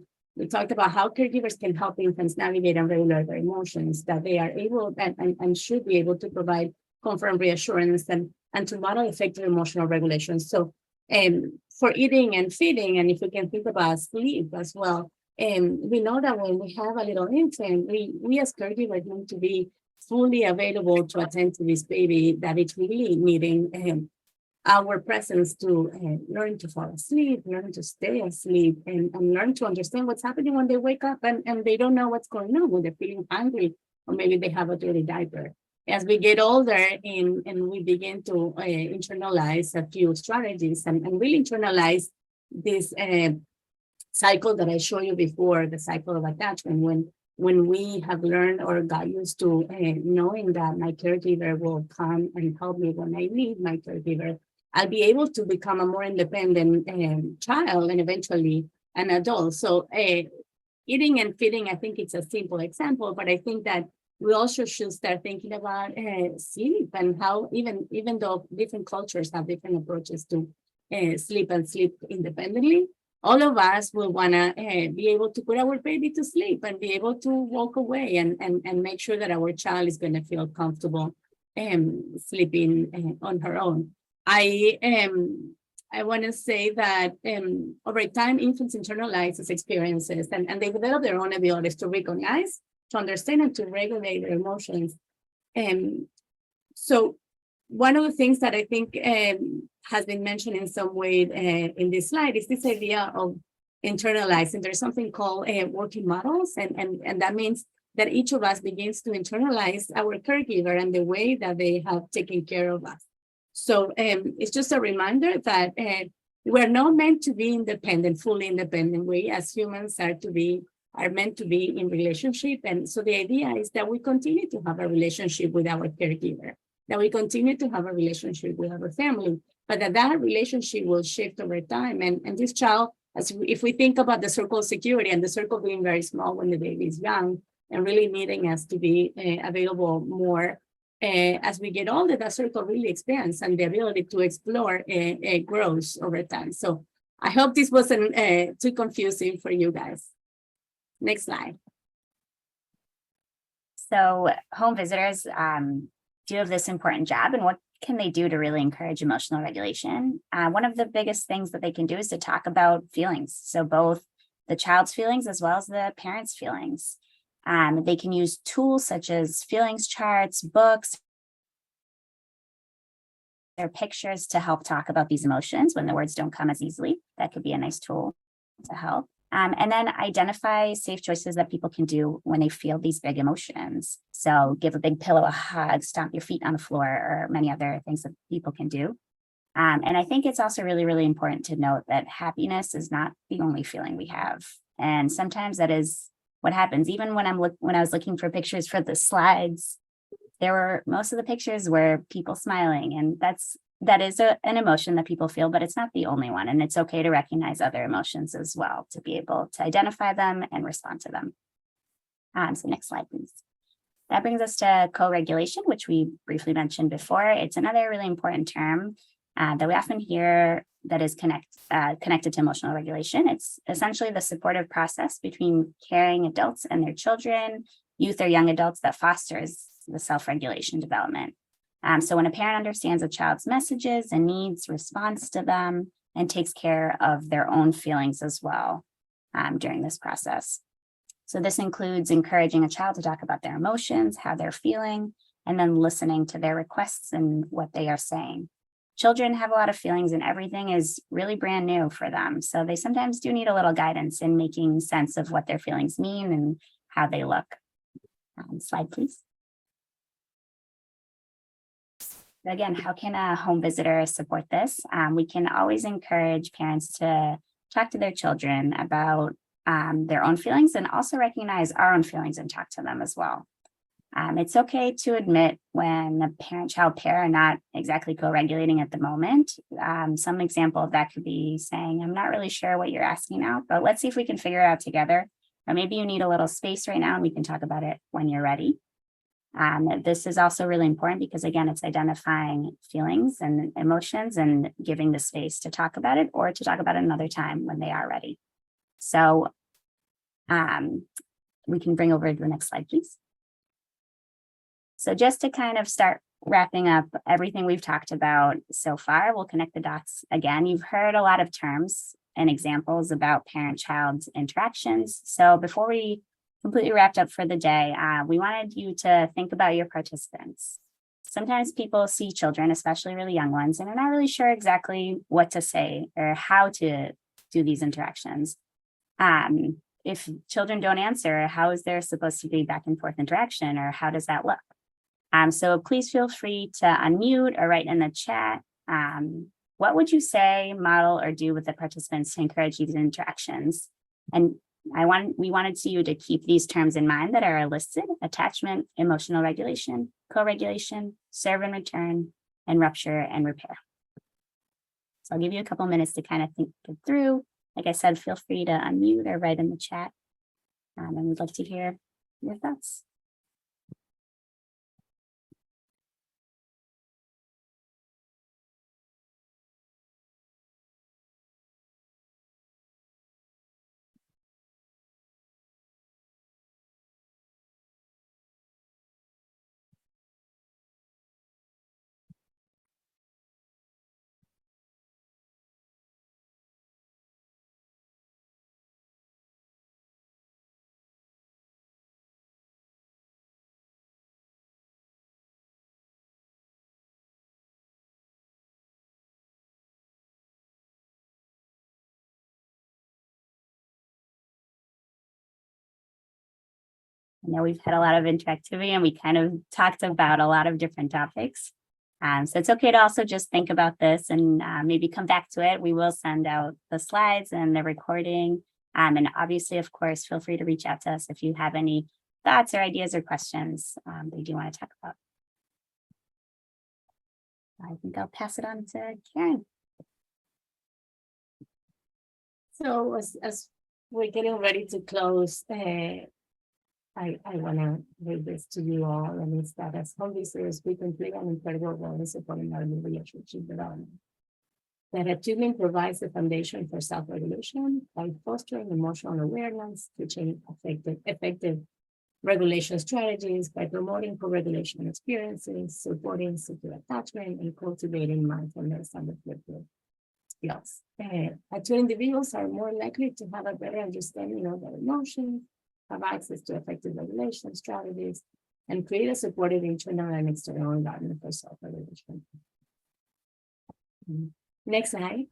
talked about how caregivers can help infants navigate and regulate their emotions, that they are able and should be able to provide comfort and reassurance and to model effective emotional regulation. So for eating and feeding, and if we can think about sleep as well, we know that when we have a little infant, we as caregivers need to be fully available to attend to this baby that is really needing our presence to learn to fall asleep, learn to stay asleep, and learn to understand what's happening when they wake up and they don't know what's going on, when they're feeling hungry, or maybe they have a dirty diaper. As we get older and we begin to internalize a few strategies and really internalize this cycle that I showed you before, the cycle of attachment, when we have learned or got used to knowing that my caregiver will come and help me when I need my caregiver, I'll be able to become a more independent child and eventually an adult. So eating and feeding, I think it's a simple example, but I think that we also should start thinking about sleep, and how even though different cultures have different approaches to sleep and sleep independently, all of us will want to be able to put our baby to sleep and be able to walk away and make sure that our child is going to feel comfortable sleeping on her own. I want to say that over time, infants internalize these experiences and they develop their own abilities to recognize, to understand, and to regulate their emotions. So one of the things that I think has been mentioned in some way in this slide is this idea of internalizing. There's something called working models, and that means that each of us begins to internalize our caregiver and the way that they have taken care of us. So it's just a reminder that we're not meant to be independent, fully independent. We as humans are meant to be in relationship. And so the idea is that we continue to have a relationship with our caregiver, that we continue to have a relationship with our family, but that relationship will shift over time. And this child, if we think about the circle of security and the circle being very small when the baby is young and really needing us to be available more, as we get older, that circle really expands and the ability to explore grows over time. So I hope this wasn't too confusing for you guys. Next slide. So home visitors do have this important job, and what can they do to really encourage emotional regulation? One of the biggest things that they can do is to talk about feelings. So both the child's feelings as well as the parent's feelings. They can use tools such as feelings charts, books, or pictures to help talk about these emotions when the words don't come as easily. That could be a nice tool to help. And then identify safe choices that people can do when they feel these big emotions. So give a big pillow a hug, stomp your feet on the floor, or many other things that people can do. And I think it's also really, really important to note that happiness is not the only feeling we have. And sometimes that is what happens. Even when I was looking for pictures for the slides, there were most of the pictures were people smiling, and that is an emotion that people feel, but it's not the only one. And it's okay to recognize other emotions as well, to be able to identify them and respond to them. So next slide, please. That brings us to co-regulation, which we briefly mentioned before. It's another really important term that we often hear that is connected to emotional regulation. It's essentially the supportive process between caring adults and their children, youth or young adults, that fosters the self-regulation development. So when a parent understands a child's messages and needs, responds to them, and takes care of their own feelings as well during this process. So this includes encouraging a child to talk about their emotions, how they're feeling, and then listening to their requests and what they are saying. Children have a lot of feelings and everything is really brand new for them. So they sometimes do need a little guidance in making sense of what their feelings mean and how they look. Slide, please. Again, how can a home visitor support this? We can always encourage parents to talk to their children about their own feelings and also recognize our own feelings and talk to them as well. It's okay to admit when the parent-child pair are not exactly co-regulating at the moment. Some example of that could be saying, I'm not really sure what you're asking now, but let's see if we can figure it out together. Or maybe you need a little space right now and we can talk about it when you're ready. This is also really important because, again, it's identifying feelings and emotions and giving the space to talk about it or to talk about it another time when they are ready. So we can bring over the next slide, please. So just to kind of start wrapping up everything we've talked about so far, we'll connect the dots again. You've heard a lot of terms and examples about parent-child interactions. So before we completely wrapped up for the day, we wanted you to think about your participants. Sometimes people see children, especially really young ones, and are not really sure exactly what to say or how to do these interactions. If children don't answer, how is there supposed to be back and forth interaction, or how does that look? So please feel free to unmute or write in the chat. What would you say, model, or do with the participants to encourage these interactions? And we wanted you to keep these terms in mind that are listed: attachment, emotional regulation, co-regulation, serve and return, and rupture and repair. So I'll give you a couple minutes to kind of think it through. Like I said, feel free to unmute or write in the chat. And we'd love to hear your thoughts. I know we've had a lot of interactivity and we kind of talked about a lot of different topics. So it's okay to also just think about this and maybe come back to it. We will send out the slides and the recording. And obviously, of course, feel free to reach out to us if you have any thoughts or ideas or questions that you do want to talk about. I think I'll pass it on to Karen. So as we're getting ready to close, I want to read this to you all, and it's that as home visitors, we can play an incredible role in supporting our new relationship development. That attunement provides the foundation for self-regulation by fostering emotional awareness, teaching effective regulation strategies, by promoting co-regulation experiences, supporting secure attachment, and cultivating mindfulness and reflective skills. Attuned individuals are more likely to have a better understanding of their emotions, have access to effective regulation strategies, and create a supportive internal and external environment for self-regulation. Next slide.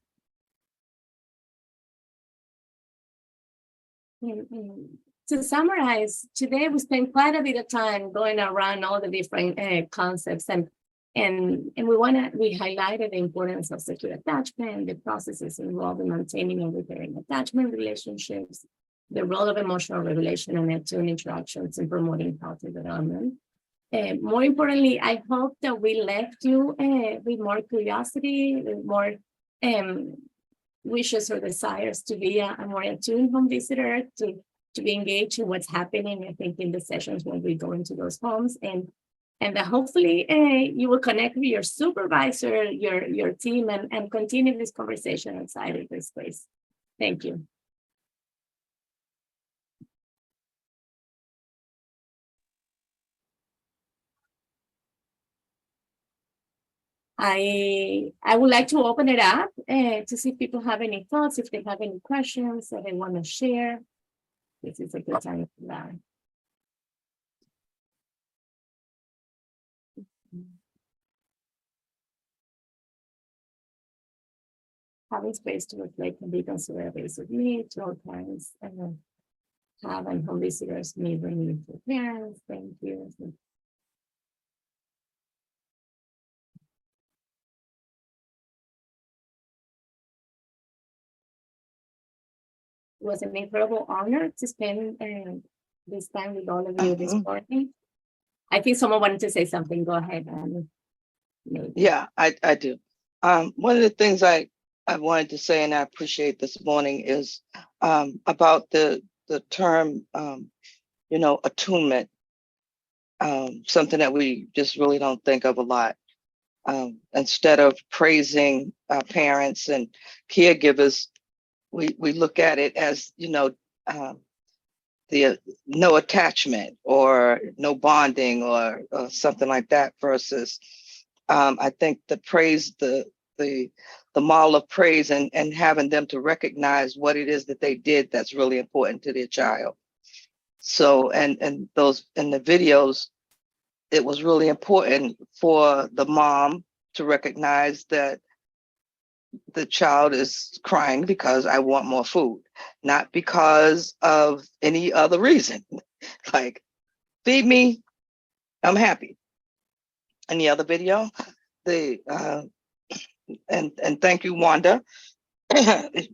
To summarize, today we spent quite a bit of time going around all the different concepts, and we highlighted the importance of secure attachment, the processes involved in maintaining and repairing attachment relationships, the role of emotional regulation and attuned interactions in promoting healthy development. More importantly, I hope that we left you with more curiosity, with more wishes or desires to be a more attuned home visitor, to be engaged in what's happening, I think, in the sessions when we go into those homes, and that hopefully you will connect with your supervisor, your team, and continue this conversation outside of this space. Thank you. I would like to open it up to see if people have any thoughts, if they have any questions that they want to share. This is a good time for that. Having space to reflect can be considered a basic need to all parents, and having home visitors need the need for parents. Thank you. It was an incredible honor to spend this time with all of you this morning. I think someone wanted to say something. Go ahead. Yeah, I do. One of the things I wanted to say, and I appreciate this morning, is about the term, attunement, something that we just really don't think of a lot. Instead of praising parents and caregivers, we look at it as, the no attachment or no bonding or something like that, versus I think the praise, the model of praise, and having them to recognize what it is that they did that's really important to their child. So, and those in the videos, it was really important for the mom to recognize that the child is crying because I want more food, not because of any other reason. Like, feed me, I'm happy. And the other video, and thank you, Wanda.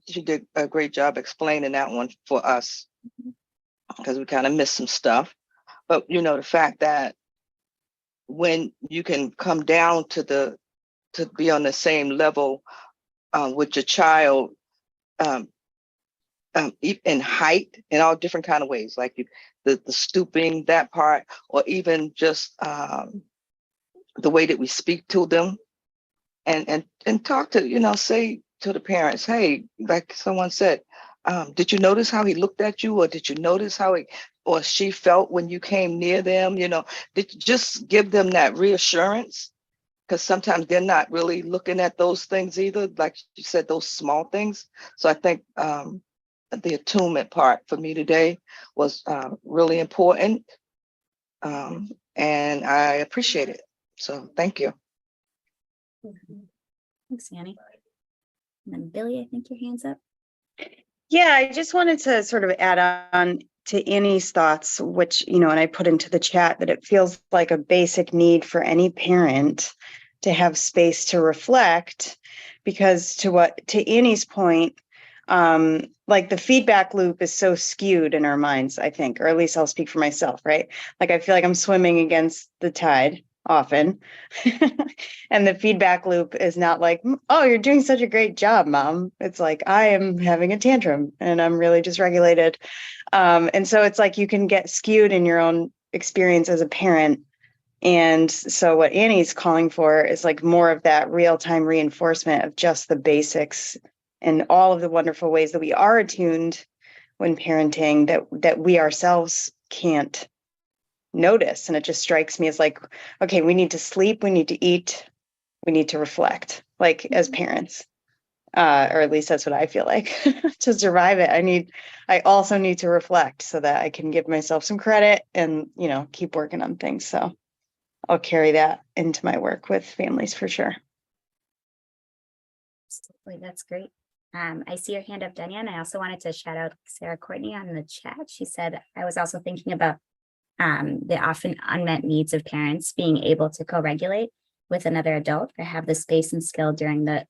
She did a great job explaining that one for us, because we kind of missed some stuff. But the fact that when you can come down to be on the same level with your child, in height, in all different kind of ways, like the stooping, that part, or even just the way that we speak to them, and talk to, say to the parents, hey, like someone said, did you notice how he looked at you, or did you notice how he or she felt when you came near them? Did you just give them that reassurance? Because sometimes they're not really looking at those things either, like you said, those small things. So I think the attunement part for me today was really important, and I appreciate it. So thank you. Thanks, Annie. And then Billy, I think your hand's up. Yeah, I just wanted to sort of add on to Annie's thoughts, which, you know, and I put into the chat, that it feels like a basic need for any parent to have space to reflect, because to Annie's point, like the feedback loop is so skewed in our minds, I think, or at least I'll speak for myself, right? Like I feel like I'm swimming against the tide often. And the feedback loop is not like, oh, you're doing such a great job, mom. It's like, I am having a tantrum and I'm really dysregulated. And so it's like you can get skewed in your own experience as a parent. And so what Annie's calling for is like more of that real-time reinforcement of just the basics and all of the wonderful ways that we are attuned when parenting that we ourselves can't notice. And it just strikes me as like, okay, we need to sleep, we need to eat, we need to reflect, like as parents. Or at least that's what I feel like. To survive it, I also need to reflect so that I can give myself some credit and, you know, keep working on things. So I'll carry that into my work with families for sure. Absolutely, that's great. I see your hand up, Dania, and I also wanted to shout out Sarah Courtney on the chat. She said, I was also thinking about the often unmet needs of parents being able to co-regulate with another adult or have the space and skill during the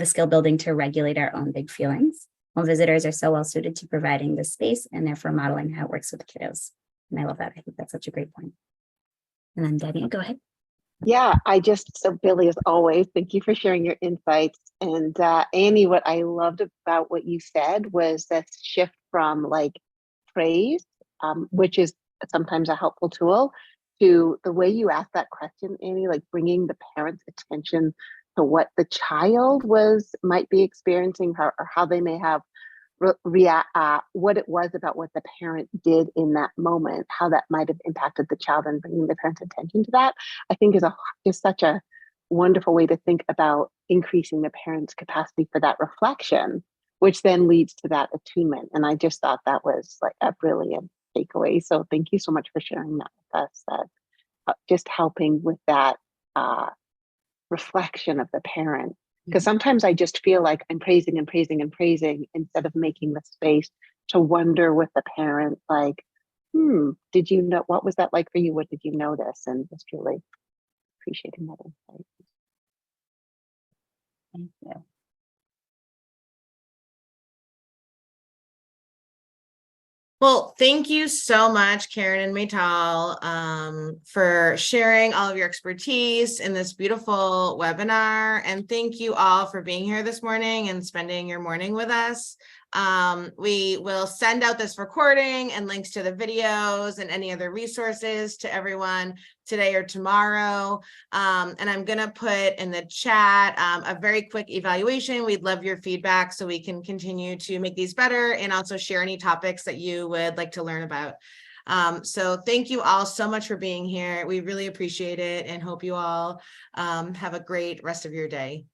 skill building to regulate our own big feelings. Well, visitors are so well suited to providing the space and therefore modeling how it works with kiddos. And I love that. I think that's such a great point. And then Dania, go ahead. Yeah, so Billy, as always, thank you for sharing your insights. And Annie, what I loved about what you said was this shift from like praise, which is sometimes a helpful tool, to the way you asked that question, Annie, like bringing the parent's attention to what the child might be experiencing, or how they may have what it was about what the parent did in that moment, how that might have impacted the child, and bringing the parent's attention to that, I think is such a wonderful way to think about increasing the parent's capacity for that reflection, which then leads to that attunement. And I just thought that was like a brilliant takeaway. So thank you so much for sharing that with us, that just helping with that reflection of the parent. Because sometimes I just feel like I'm praising and praising and praising instead of making the space to wonder with the parent, like, did you know, what was that like for you? What did you notice? And just really appreciating that insight. Thank you. Well, thank you so much, Karen and Maytal, for sharing all of your expertise in this beautiful webinar. And thank you all for being here this morning and spending your morning with us. We will send out this recording and links to the videos and any other resources to everyone today or tomorrow. And I'm going to put in the chat a very quick evaluation. We'd love your feedback so we can continue to make these better and also share any topics that you would like to learn about. So thank you all so much for being here. We really appreciate it and hope you all have a great rest of your day.